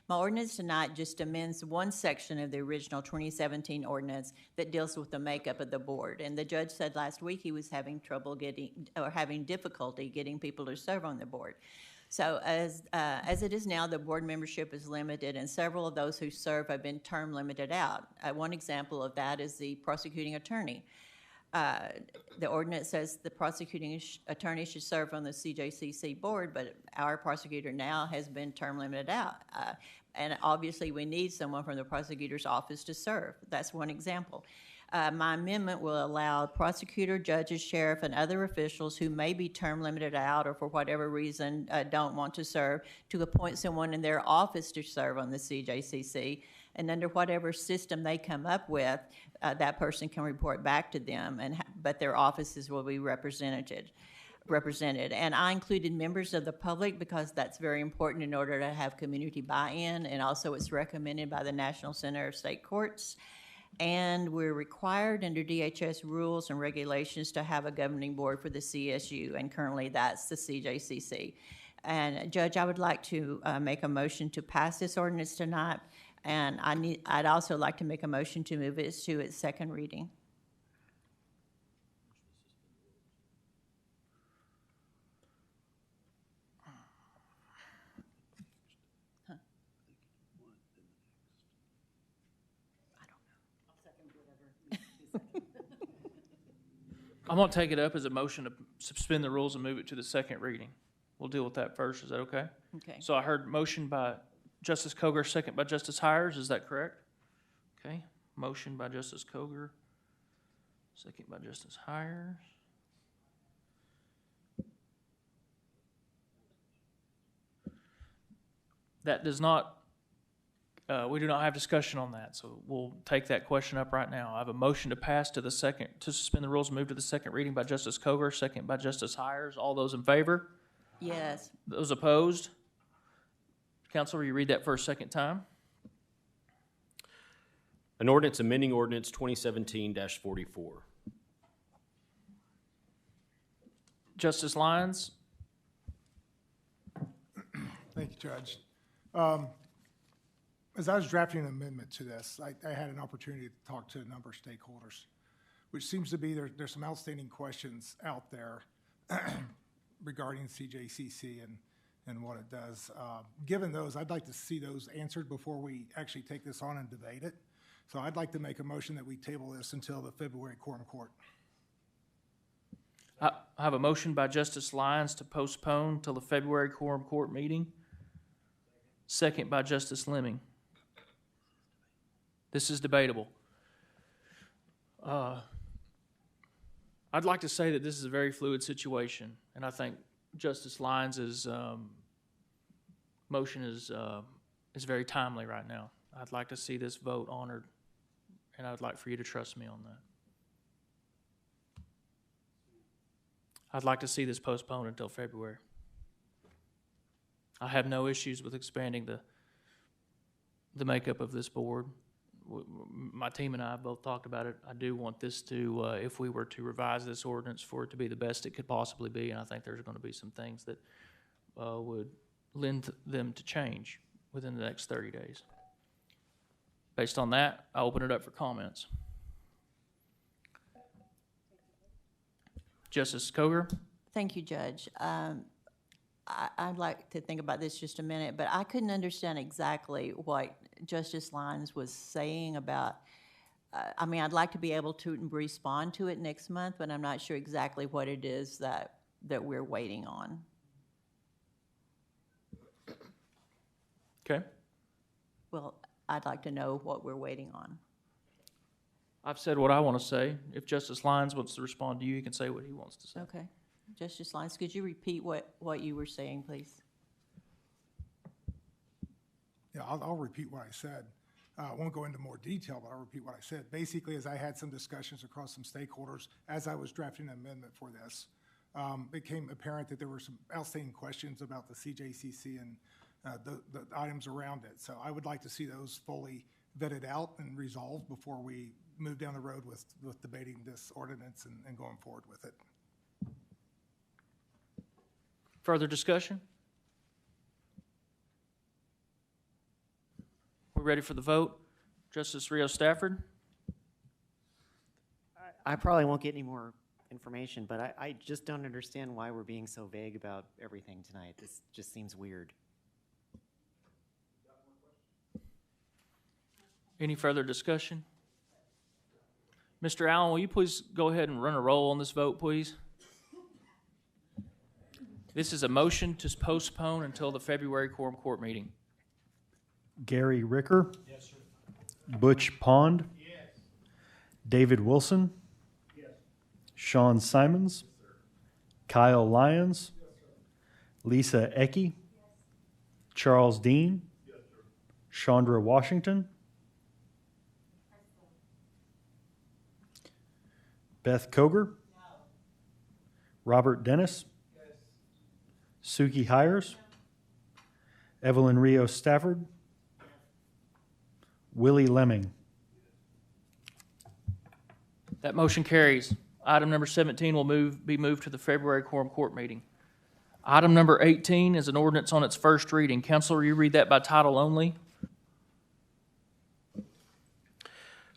my ordinance tonight just amends one section of the original 2017 ordinance that deals with the makeup of the board. And the judge said last week he was having difficulty getting people to serve on the board. So as it is now, the board membership is limited, and several of those who serve have been term limited out. One example of that is the prosecuting attorney. The ordinance says the prosecuting attorney should serve on the CJCC board, but our prosecutor now has been term limited out. And obviously, we need someone from the prosecutor's office to serve. That's one example. My amendment will allow prosecutor, judges, sheriff, and other officials who may be term limited out or for whatever reason don't want to serve to appoint someone in their office to serve on the CJCC. And under whatever system they come up with, that person can report back to them, but their offices will be represented. And I included members of the public because that's very important in order to have community buy-in, and also it's recommended by the National Center of State Courts. And we're required under DHS rules and regulations to have a governing board for the CSU, and currently that's the CJCC. And Judge, I would like to make a motion to pass this ordinance tonight, and I'd also like to make a motion to move it to its second reading. I'm going to take it up as a motion to suspend the rules and move it to the second reading. We'll deal with that first. Is that okay? Okay. So I heard motion by Justice Cogar, second by Justice Hires. Is that correct? Okay. Motion by Justice Cogar, second by Justice Hires. That does not, we do not have discussion on that, so we'll take that question up right now. I have a motion to pass to suspend the rules and move to the second reading by Justice Cogar, second by Justice Hires. All those in favor? Yes. Those opposed? Counsel, will you read that for a second time? An ordinance amending ordinance 2017-44. Justice Lyons? Thank you, Judge. As I was drafting an amendment to this, I had an opportunity to talk to a number of stakeholders, which seems to be there's some outstanding questions out there regarding CJCC and what it does. Given those, I'd like to see those answered before we actually take this on and debate it. So I'd like to make a motion that we table this until the February Quorum Court. I have a motion by Justice Lyons to postpone till the February Quorum Court meeting. Second by Justice Lemming. This is debatable. I'd like to say that this is a very fluid situation, and I think Justice Lyons' motion is very timely right now. I'd like to see this vote honored, and I'd like for you to trust me on that. I'd like to see this postponed until February. I have no issues with expanding the makeup of this board. My team and I have both talked about it. I do want this to, if we were to revise this ordinance, for it to be the best it could possibly be, and I think there's going to be some things that would lend them to change within the next 30 days. Based on that, I open it up for comments. Justice Cogar? Thank you, Judge. I'd like to think about this just a minute, but I couldn't understand exactly what Justice Lyons was saying about, I mean, I'd like to be able to respond to it next month, but I'm not sure exactly what it is that we're waiting on. Okay. Well, I'd like to know what we're waiting on. I've said what I want to say. If Justice Lyons wants to respond to you, he can say what he wants to say. Okay. Justice Lyons, could you repeat what you were saying, please? Yeah, I'll repeat what I said. I won't go into more detail, but I'll repeat what I said. Basically, as I had some discussions across some stakeholders, as I was drafting an amendment for this, it became apparent that there were some outstanding questions about the CJCC and the items around it. So I would like to see those fully vetted out and resolved before we move down the road with debating this ordinance and going forward with it. Further discussion? We ready for the vote? Justice Rios Stafford? I probably won't get any more information, but I just don't understand why we're being so vague about everything tonight. This just seems weird. Any further discussion? Mr. Allen, will you please go ahead and run a roll on this vote, please? This is a motion to postpone until the February Quorum Court meeting. Gary Ricker. Yes, sir. Butch Pond. Yes. David Wilson. Yes. Sean Simons. Kyle Lyons. Lisa Ecke. Charles Dean. Chandra Washington. Beth Koger. Robert Dennis. Suki Hires. Evelyn Rios Stafford. Willie Lemming. That motion carries. Item number 17 will be moved to the February Quorum Court meeting. Item number 18 is an ordinance on its first reading. Counselor, you read that by title only.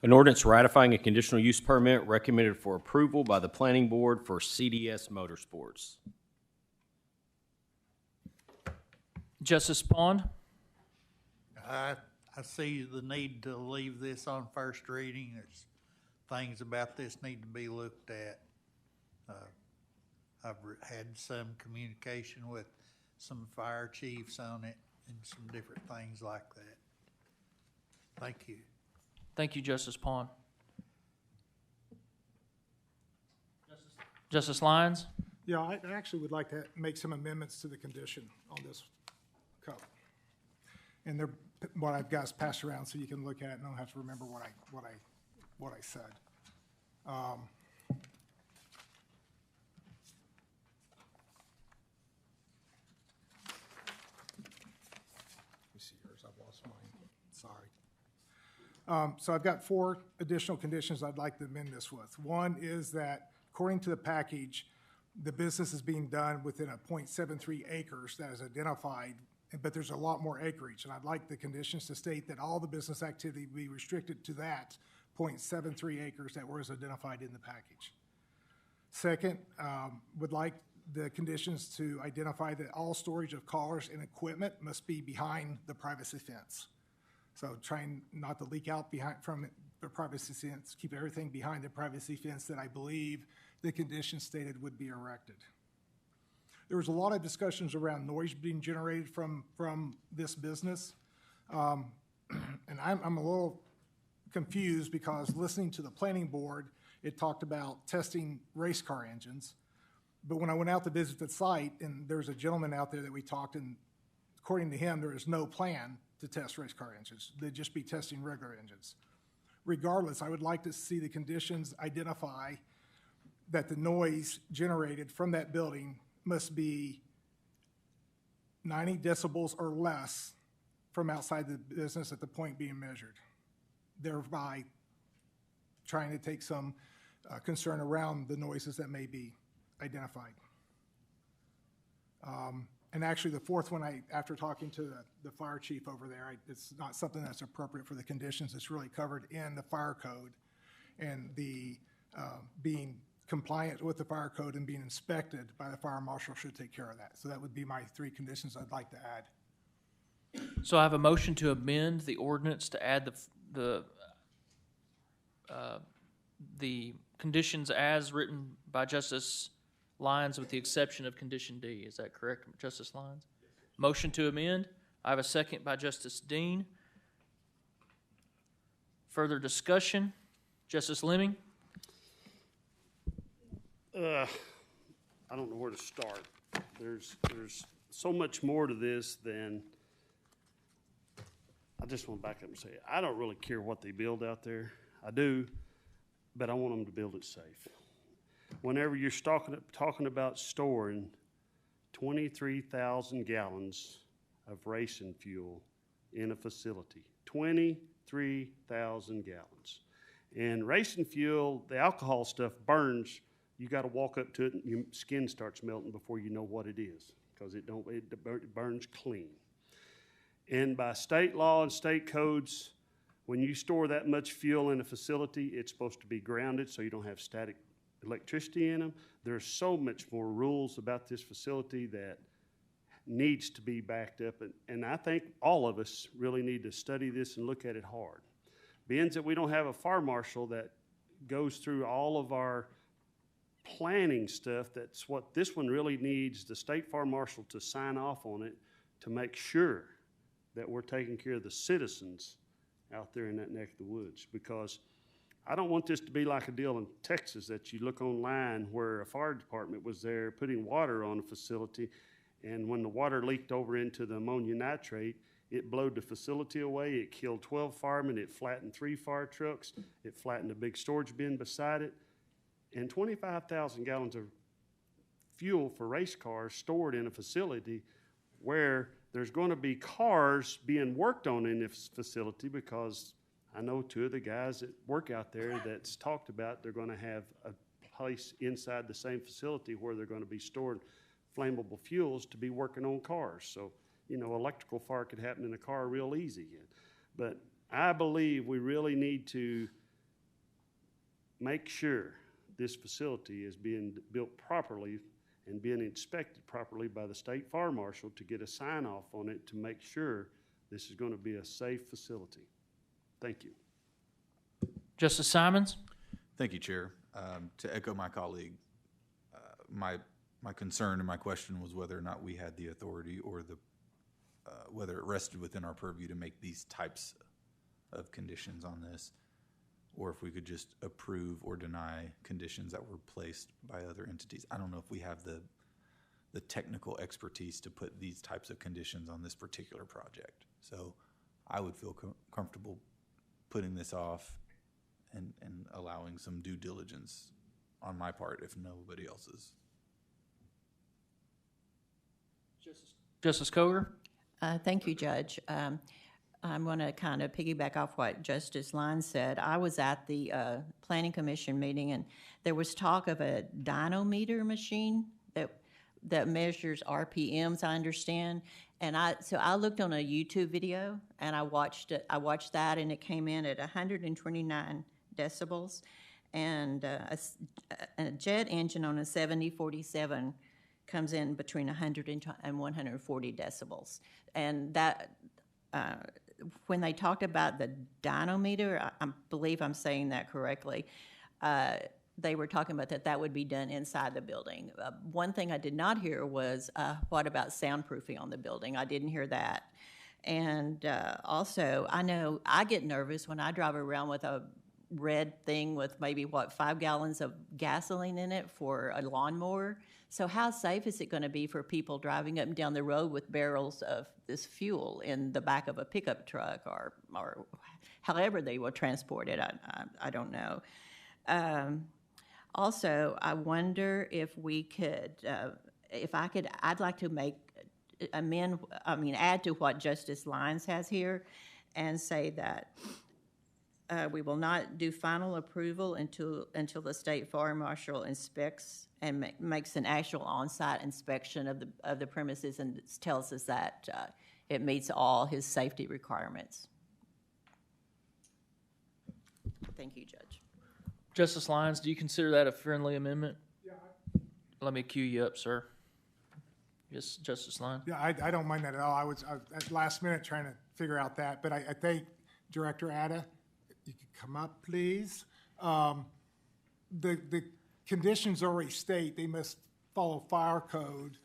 An ordinance ratifying a conditional use permit recommended for approval by the Planning Board for CDS Motorsports. Justice Pond? I see the need to leave this on first reading. There's things about this need to be looked at. I've had some communication with some fire chiefs on it and some different things like that. Thank you. Thank you, Justice Pond. Justice Lyons? Yeah, I actually would like to make some amendments to the condition on this code. And they're what I've got is passed around so you can look at it and don't have to remember what I said. Let me see yours. I've lost mine. Sorry. So I've got 4 additional conditions I'd like to amend this with. One is that according to the package, the business is being done within a 0.73 acres that is identified, but there's a lot more acreage. And I'd like the conditions to state that all the business activity be restricted to that 0.73 acres that was identified in the package. Second, would like the conditions to identify that all storage of cars and equipment must be behind the privacy fence. So trying not to leak out from the privacy fence, keep everything behind the privacy fence that I believe the conditions stated would be erected. There was a lot of discussions around noise being generated from this business. And I'm a little confused because listening to the planning board, it talked about testing race car engines. But when I went out to visit the site, and there's a gentleman out there that we talked, and according to him, there is no plan to test race car engines. They'd just be testing regular engines. Regardless, I would like to see the conditions identify that the noise generated from that building must be 90 decibels or less from outside the business at the point being measured, thereby trying to take some concern around the noises that may be identified. And actually, the fourth one, after talking to the fire chief over there, it's not something that's appropriate for the conditions. It's really covered in the fire code, and the being compliant with the fire code and being inspected by the fire marshal should take care of that. So that would be my 3 conditions I'd like to add. So I have a motion to amend the ordinance to add the conditions as written by Justice Lyons with the exception of condition D. Is that correct, Justice Lyons? Motion to amend. I have a second by Justice Dean. Further discussion? Justice Lemming? I don't know where to start. There's so much more to this than, I just want to back up and say, I don't really care what they build out there. I do, but I want them to build it safe. Whenever you're talking about storing 23,000 gallons of racing fuel in a facility, 23,000 gallons. And racing fuel, the alcohol stuff burns. You got to walk up to it and your skin starts melting before you know what it is, because it burns clean. And by state law and state codes, when you store that much fuel in a facility, it's supposed to be grounded so you don't have static electricity in them. There's so much more rules about this facility that needs to be backed up. And I think all of us really need to study this and look at it hard. Being that we don't have a fire marshal that goes through all of our planning stuff, that's what this one really needs, the state fire marshal to sign off on it to make sure that we're taking care of the citizens out there in that neck of the woods. Because I don't want this to be like a deal in Texas that you look online where a fire department was there putting water on a facility, and when the water leaked over into the ammonia nitrate, it blowed the facility away. It killed 12 firemen. It flattened 3 fire trucks. It flattened a big storage bin beside it. And 25,000 gallons of fuel for race cars stored in a facility where there's going to be cars being worked on in this facility, because I know 2 of the guys that work out there that's talked about they're going to have a place inside the same facility where they're going to be storing flammable fuels to be working on cars. So, you know, electrical fire could happen in a car real easy. But I believe we really need to make sure this facility is being built properly and being inspected properly by the state fire marshal to get a sign off on it to make sure this is going to be a safe facility. Thank you. Justice Simons? Thank you, Chair. To echo my colleague, my concern and my question was whether or not we had the authority or whether it rested within our purview to make these types of conditions on this, or if we could just approve or deny conditions that were placed by other entities. I don't know if we have the technical expertise to put these types of conditions on this particular project. So I would feel comfortable putting this off and allowing some due diligence on my part if nobody else's. Justice Coger? Thank you, Judge. I'm going to kind of piggyback off what Justice Lyons said. I was at the Planning Commission meeting, and there was talk of a dynometer machine that measures RPMs, I understand. And so I looked on a YouTube video, and I watched it. I watched that, and it came in at 129 decibels. And a jet engine on a 7047 comes in between 100 and 140 decibels. And that, when they talked about the dynometer, I believe I'm saying that correctly, they were talking about that would be done inside the building. One thing I did not hear was, what about soundproofing on the building? I didn't hear that. And also, I know I get nervous when I drive around with a red thing with maybe, 5 gallons of gasoline in it for a lawnmower. So how safe is it going to be for people driving up and down the road with barrels of this fuel in the back of a pickup truck or however they will transport it? I don't know. Also, I wonder if we could, I'd like to add to what Justice Lyons has here and say that we will not do final approval until the state fire marshal inspects and makes an actual on-site inspection of the premises and tells us that it meets all his safety requirements. Thank you, Judge. Justice Lyons, do you consider that a friendly amendment? Yeah. Let me cue you up, sir. Yes, Justice Lyons? Yeah, I don't mind that at all. I was at last minute trying to figure out that, but I think Director Ada, you could come up, please. The conditions already state they must follow fire code,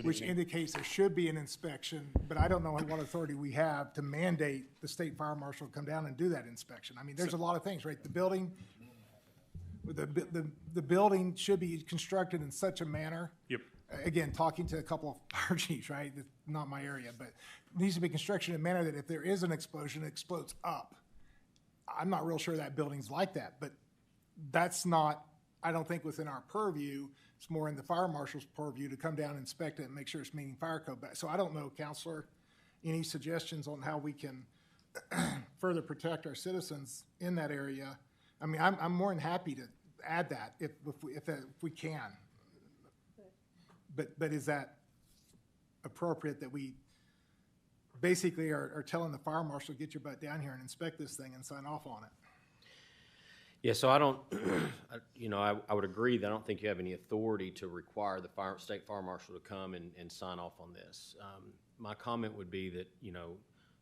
which indicates there should be an inspection, but I don't know what authority we have to mandate the state fire marshal to come down and do that inspection. I mean, there's a lot of things, right? The building should be constructed in such a manner. Yep. Again, talking to a couple of fire chiefs, right? That's not my area, but it needs to be constructed in a manner that if there is an explosion, it explodes up. I'm not real sure that building's like that, but that's not, I don't think, within our purview. It's more in the fire marshal's purview to come down and inspect it and make sure it's meeting fire code. So I don't know, Counselor, any suggestions on how we can further protect our citizens in that area I mean, I'm more than happy to add that if we can. But is that appropriate that we basically are telling the fire marshal, get your butt down here and inspect this thing and sign off on it? Yeah, so I don't, I would agree that I don't think you have any authority to require the state fire marshal to come and sign off on this. My comment would be that,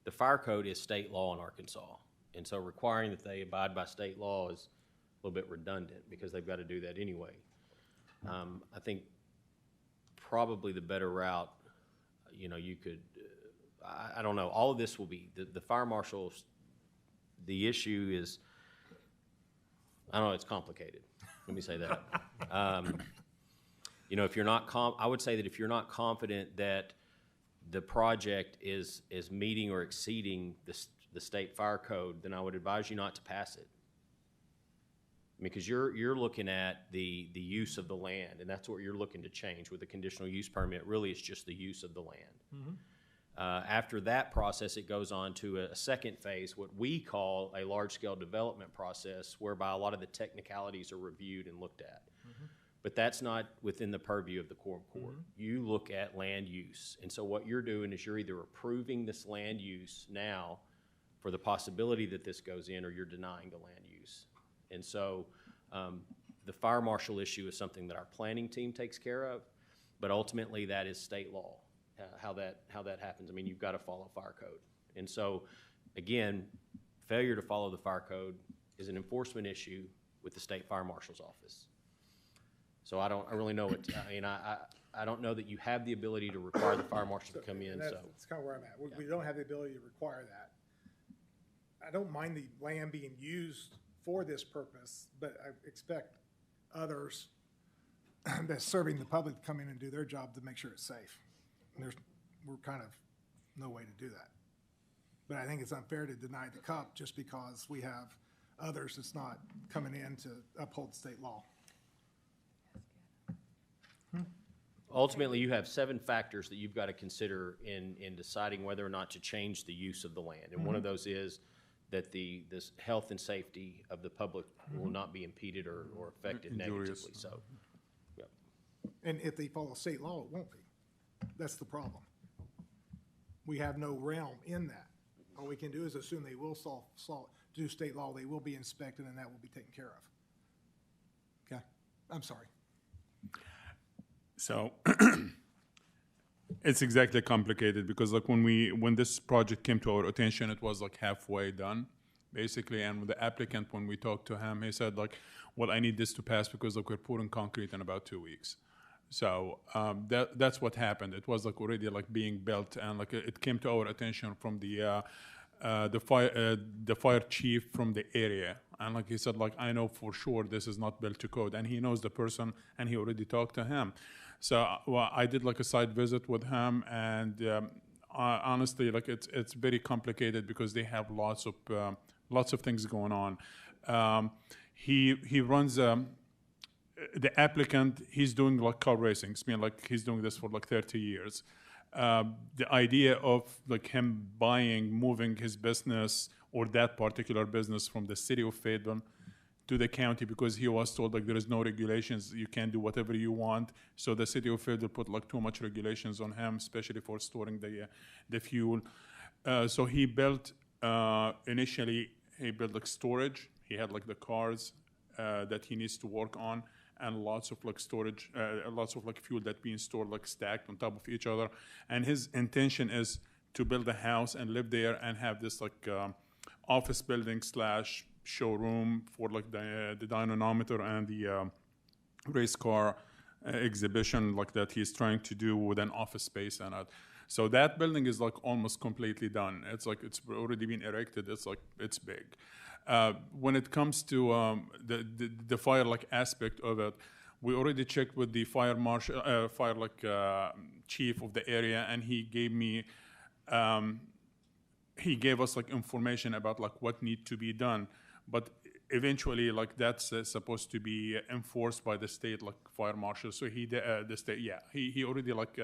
the fire code is state law in Arkansas. And so requiring that they abide by state law is a little bit redundant because they've got to do that anyway. I think probably the better route, you could, I don't know, all of this will be, the fire marshals, the issue is, I don't know, it's complicated. Let me say that. If you're not, I would say that if you're not confident that the project is meeting or exceeding the state fire code, then I would advise you not to pass it. Because you're looking at the use of the land, and that's what you're looking to change with the conditional use permit. Really, it's just the use of the land. Mm-hmm. After that process, it goes on to a second phase, what we call a large-scale development process, whereby a lot of the technicalities are reviewed and looked at. Mm-hmm. But that's not within the purview of the Quorum Court. Mm-hmm. You look at land use. And so what you're doing is you're either approving this land use now for the possibility that this goes in, or you're denying the land use. And so the fire marshal issue is something that our planning team takes care of, but ultimately that is state law, how that happens. I mean, you've got to follow fire code. And so, again, failure to follow the fire code is an enforcement issue with the state fire marshal's office. So I really know it. I mean, I don't know that you have the ability to require the fire marshal to come in. So that's kind of where I'm at. We don't have the ability to require that. I don't mind the land being used for this purpose, but I expect others that's serving the public to come in and do their job to make sure it's safe. And we're kind of no way to do that. But I think it's unfair to deny the cup just because we have others that's not coming in to uphold state law. ultimately, you have 7 factors that you've got to consider in deciding whether or not to change the use of the land. And one of those is that this health and safety of the public will not be impeded or affected negatively. So, yeah. And if they follow state law, it won't be. That's the problem. We have no realm in that. All we can do is assume they will do state law, they will be inspected, and that will be taken care of. Okay? I'm sorry. So it's exactly complicated because like when this project came to our attention, it was like halfway done, basically. And with the applicant, when we talked to him, he said like, well, I need this to pass because like we're pouring concrete in about 2 weeks. So that's what happened. It was like already like being built, and like it came to our attention from the fire chief from the area, and like he said, like I know for sure this is not built to code, and he knows the person, and he already talked to him. So well, I did like a site visit with him, and honestly, like it's very complicated because they have lots of things going on. He runs. The applicant, he's doing like car racing. It's been like he's doing this for like 30 years. The idea of like him moving his business or that particular business from the city of Fayetteville to the county, because he was told like there is no regulations, you can do whatever you want. So the city of Fayetteville put like too much regulations on him, especially for storing the fuel. So he built initially he built like storage. He had like the cars that he needs to work on, and lots of like storage, lots of like fuel that being stored like stacked on top of each other. And his intention is to build a house and live there and have this like office building / showroom for like the dynamometer and the race car exhibition like that he's trying to do with an office space and that. So that building is like almost completely done. It's like it's already been erected. It's like it's big. When it comes to the fire like aspect of it, we already checked with the fire marshal, chief of the area, and he gave us like information about like what need to be done. But eventually, like that's supposed to be enforced by the state like fire marshal. So he already like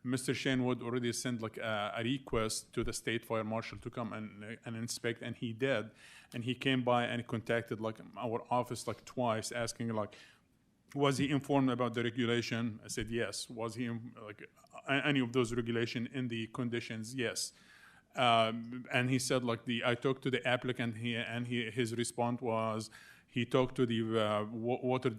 Mr. Shane Wood already sent like a request to the state fire marshal to come and inspect, and he did. And he came by and contacted like our office like twice, asking like, was he informed about the regulation? I said yes. Was he like any of those regulation in the conditions? Yes. And he said like I talked to the applicant his response was he talked to the water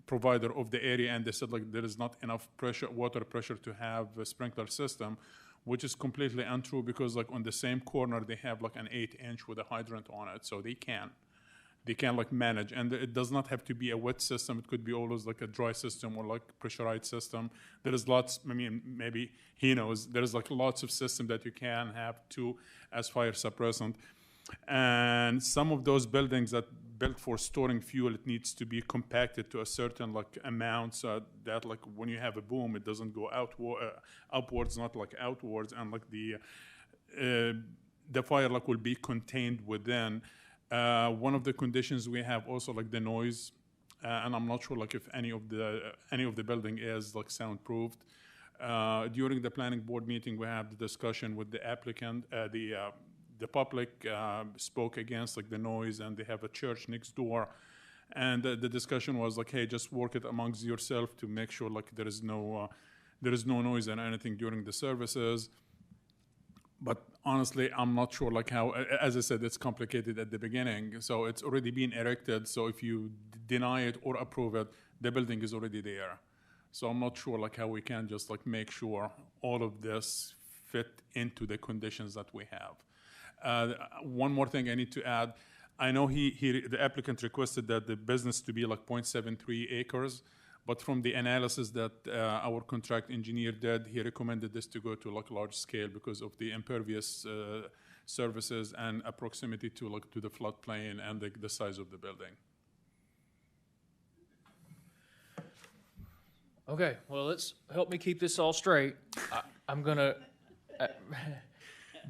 provider of the area, and they said like there is not enough water pressure to have a sprinkler system, which is completely untrue, because like on the same corner they have like an 8-inch with a hydrant on it, so they can like manage. And it does not have to be a wet system. It could be always like a dry system or like pressurized system. There is lots, I mean, maybe he knows, there's like lots of systems that you can have too as fire suppressant. And some of those buildings that built for storing fuel, it needs to be compacted to a certain like amount, so that like when you have a boom, it doesn't go upwards, not like outwards, and like the fire like will be contained within. One of the conditions we have also like the noise, and I'm not sure like if any of the building is like soundproofed. During the planning board meeting, we have the discussion with the applicant. The public spoke against like the noise, and they have a church next door, and the discussion was like, hey, just work it amongst yourself to make sure like there is no noise and anything during the services. But honestly, I'm not sure like how, as I said, it's complicated at the beginning, so it's already been erected, so if you deny it or approve it, the building is already there. So I'm not sure like how we can just like make sure all of this fit into the conditions that we have. One more thing I need to add. I know the applicant requested that the business to be like 0.73 acres, but from the analysis that our contract engineer did, he recommended this to go to like large scale because of the impervious services and a proximity to the floodplain and the size of the building. Okay, well, let's help me keep this all straight. I'm gonna,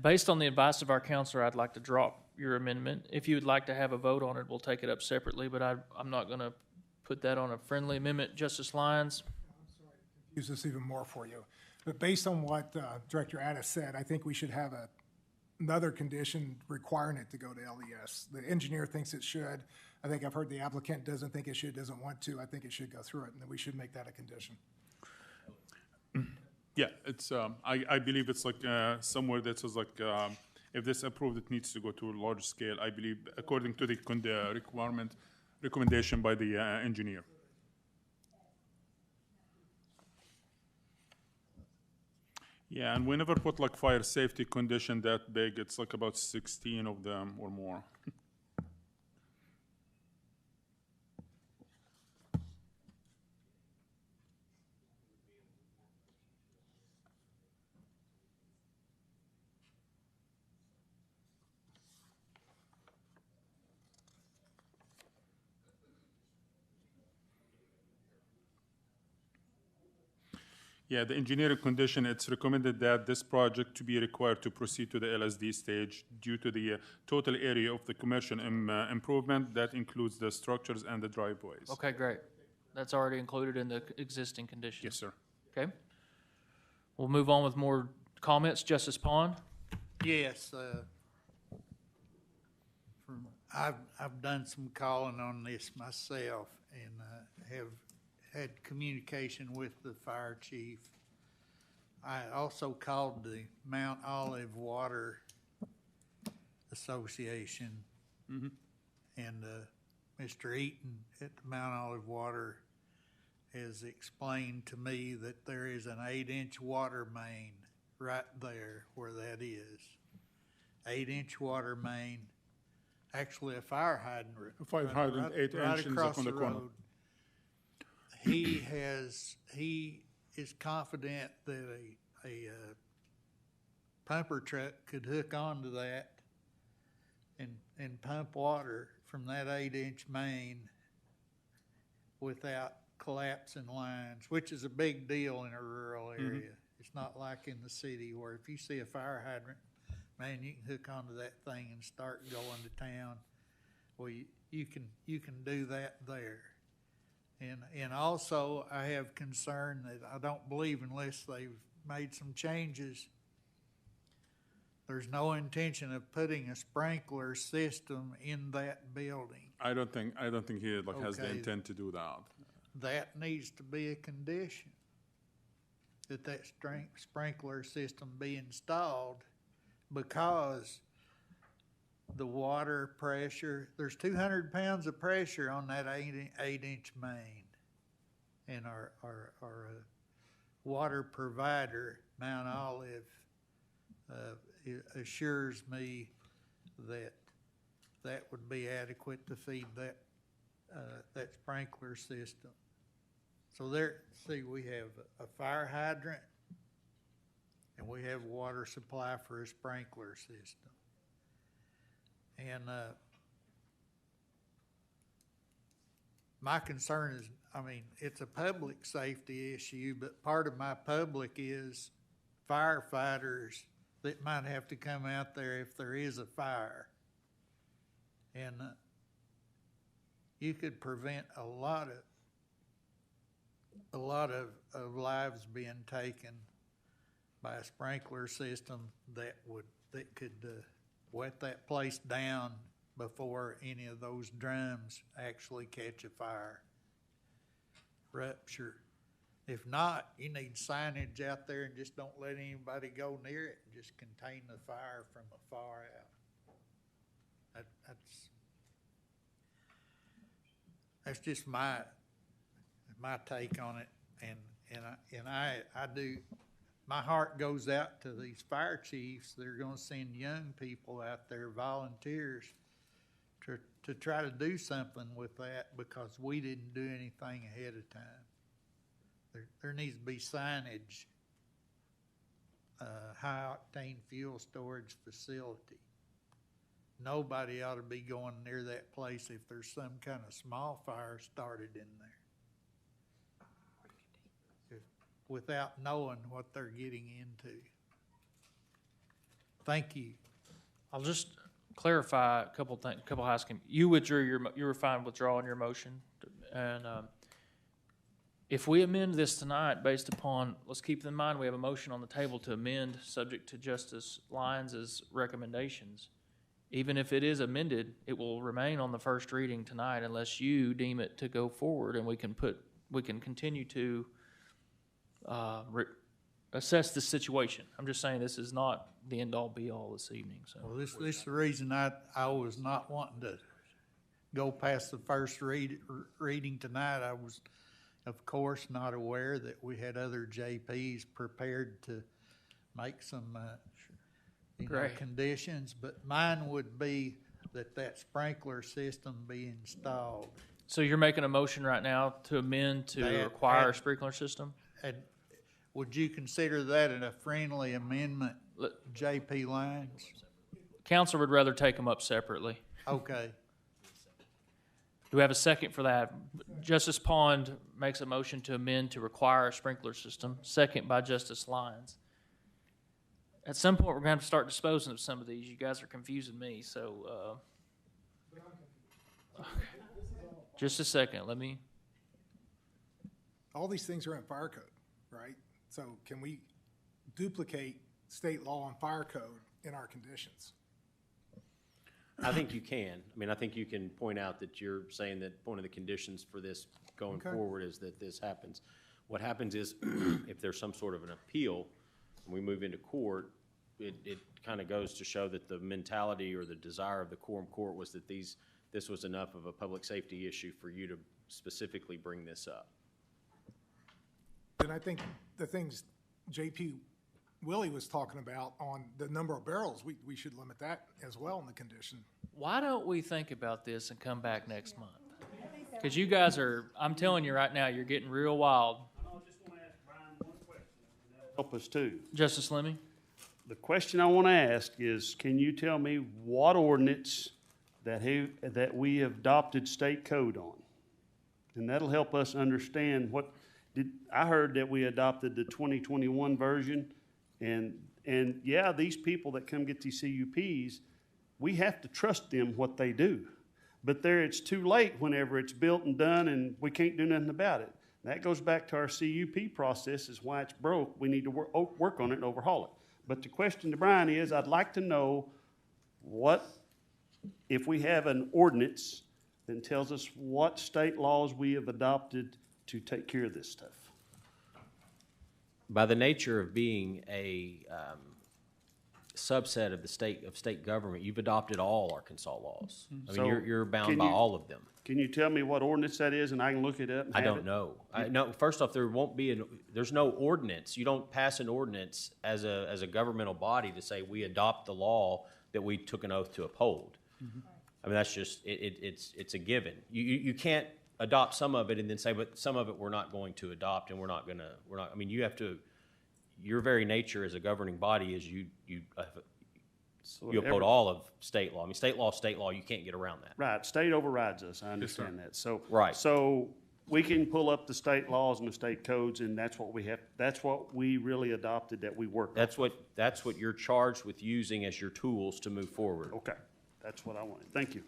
based on the advice of our counselor, I'd like to drop your amendment. If you would like to have a vote on it, we'll take it up separately, but I'm not gonna put that on a friendly amendment. Justice Lyons? Use this even more for you. But based on what Director Addis said, I think we should have another condition requiring it to go to LES. The engineer thinks it should. I think I've heard the applicant doesn't think it should, doesn't want to. I think it should go through it, and then we should make that a condition. Yeah, it's. I believe it's like somewhere that says like if this approved, it needs to go to a large scale. I believe according to the recommendation by the engineer. Yeah, and we never put like fire safety condition that big. It's like about 16 of them or more. Yeah, the engineering condition, it's recommended that this project to be required to proceed to the LSD stage due to the total area of the commercial improvement that includes the structures and the driveways. Okay, great. That's already included in the existing conditions. Yes, sir. Okay. We'll move on with more comments. Justice Pond? Yes, I've done some calling on this myself and have had communication with the fire chief. I also called the Mount Olive Water Association, and Mr. Eaton at the Mount Olive Water has explained to me that there is an 8-inch water main right there where that is. 8-inch water main, actually a fire hydrant. A fire hydrant, 8 right inches across up on the corner. road. He is confident that a pumper truck could hook onto that and pump water from that 8-inch main without collapsing lines, which is a big deal in a rural area. It's not like in the city where if you see a fire hydrant, man, you can hook onto that thing and start going to town. Well, you can do that there. And also, I have concern that I don't believe unless they've made some changes. There's no intention of putting a sprinkler system in that building. I don't think he like has the Okay. intent to do that. That needs to be a condition, that sprinkler system be installed, because the water pressure, there's 200 pounds of pressure on that 8-inch main. And our water provider, Mount Olive, assures me that that would be adequate to feed that sprinkler system. So there, see, we have a fire hydrant and we have water supply for a sprinkler system. And my concern is, I mean, it's a public safety issue, but part of my public is firefighters that might have to come out there if there is a fire. And you could prevent a lot of lives being taken by a sprinkler system that could wet that place down before any of those drums actually catch a fire, rupture. If not, you need signage out there and just don't let anybody go near it and just contain the fire from afar out. That's just my take on it, and I do. My heart goes out to these fire chiefs. They're going to send young people out there, volunteers, to try to do something with that, because we didn't do anything ahead of time. There needs to be signage, high-octane fuel storage facility. Nobody ought to be going near that place if there's some kind of small fire started in there, without knowing what they're getting into. Thank you. I'll just clarify a couple things, couple housekeeping. You withdrew you were fine withdrawing your motion, and if we amend this tonight based upon, let's keep in mind we have a motion on the table to amend subject to Justice Lyons' recommendations. Even if it is amended, it will remain on the first reading tonight unless you deem it to go forward, and we can continue to assess the situation. I'm just saying this is not the end-all be-all this evening. So, well, this is the reason I was not wanting to go past the first reading tonight. I was, of course, not aware that we had other JPs prepared to make some conditions, but mine would be that sprinkler system be installed. So you're making a motion right now to amend to require a sprinkler system? And would you consider that a friendly amendment, JP Lyons? Council would rather take them up separately. Okay. Do we have a second for that? Justice Pond makes a motion to amend to require a sprinkler system, second by Justice Lyons. At some point, we're going to have to start disposing of some of these. You guys are confusing me, so just a second. Let me. All these things are in fire code, right? So can we duplicate state law and fire code in our conditions? I think you can. I mean, I think you can point out that you're saying that one of the conditions for this going forward is that this happens. What happens is if there's some sort of an appeal and we move into court, it kind of goes to show that the mentality or the desire of the Quorum Court was that this was enough of a public safety issue for you to specifically bring this up. And I think the things JP Willie was talking about on the number of barrels, we should limit that as well in the condition. Why don't we think about this and come back next month? Because you guys are, I'm telling you right now, you're getting real wild. I just want to ask Brian one question, and that'll help us too. Justice Lemmy? The question I want to ask is, can you tell me what ordinance that we have adopted state code on? And that'll help us understand I heard that we adopted the 2021 version, and yeah, these people that come get these CUPs, we have to trust them what they do. But it's too late whenever it's built and done and we can't do nothing about it. That goes back to our CUP process, is why it's broke. We need to work on it and overhaul it. But the question to Brian is, I'd like to know what, if we have an ordinance that tells us what state laws we have adopted to take care of this stuff. By the nature of being a subset of the state government, you've adopted all Arkansas laws. I mean, So you're bound can by you- all of them. Can you tell me what ordinance that is, and I can look it up and I have don't it? know. No, first off, there won't be there's no ordinance. You don't pass an ordinance as a governmental body to say we adopt the law that we took an oath to uphold. I mean, that's just, it's a given. You can't adopt some of it and then say, but some of it we're not going to adopt and I mean, you have to, your very nature as a governing body is you uphold all of state law. I mean, state law, you can't get around that. Right, state overrides us, I understand that. So, Right. So we can pull up the state laws and the state codes, and that's what we have, that's what we really adopted that we work on. That's what you're charged with using as your tools to move forward. Okay, that's what I wanted. Thank you.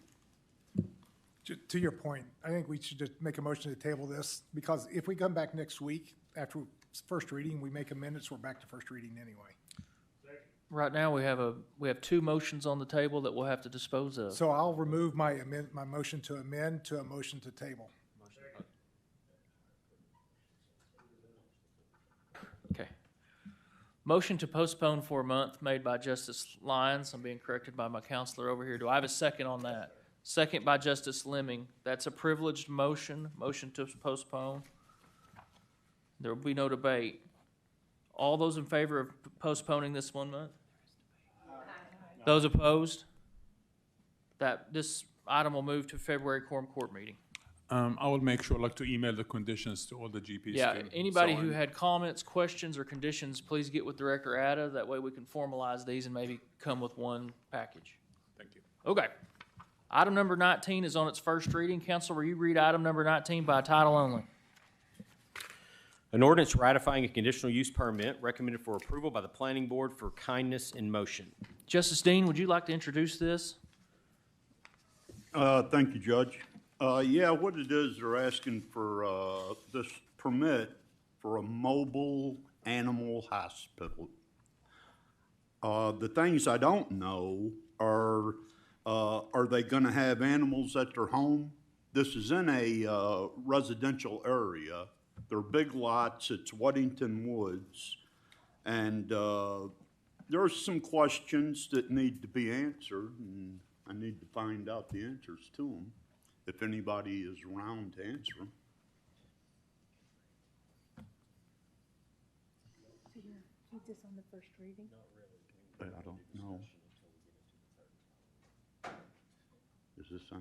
To your point, I think we should just make a motion to table this, because if we come back next week after first reading, we make amendments, we're back to first reading anyway. Right now, we have two motions on the table that we'll have to dispose of. So I'll remove my motion to amend to a motion to table. Okay. Motion to postpone for a month made by Justice Lyons. I'm being corrected by my counselor over here. Do I have a second on that? Second by Justice Lemming. That's a privileged motion to postpone. There will be no debate. All those in favor of postponing this 1 month? Those opposed? This item will move to February Quorum Court meeting. I will make sure, to email the conditions to all the GPs. Yeah, anybody who had comments, questions, or conditions, please get with Director Ada. That way we can formalize these and maybe come with one package. Thank you. Okay. Item number 19 is on its first reading. Council, will you read item number 19 by title only? An ordinance ratifying a conditional use permit recommended for approval by the Planning Board for Kindness in Motion. Justice Dean, would you like to introduce this? Thank you, Judge. Yeah, what it is, they're asking for this permit for a mobile animal hospital. The things I don't know are they going to have animals at their home? This is in a residential area. They're big lots. It's Weddington Woods. And there are some questions that need to be answered, and I need to find out the answers to them, if anybody is around to answer them. So you're keep this on the first reading? I don't know. Is this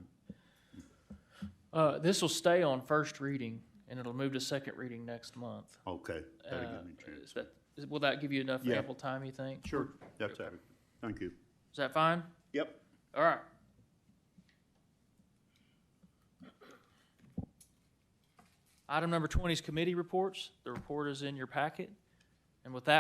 on? This will stay on first reading, and it'll move to second reading next month. Okay. That'll give me a chance. Will that give you enough Yeah. ample time, you think? Sure, that's it. Thank you. Is that fine? Yep. All right. Item number 20 is committee reports. The report is in your packet. And with that,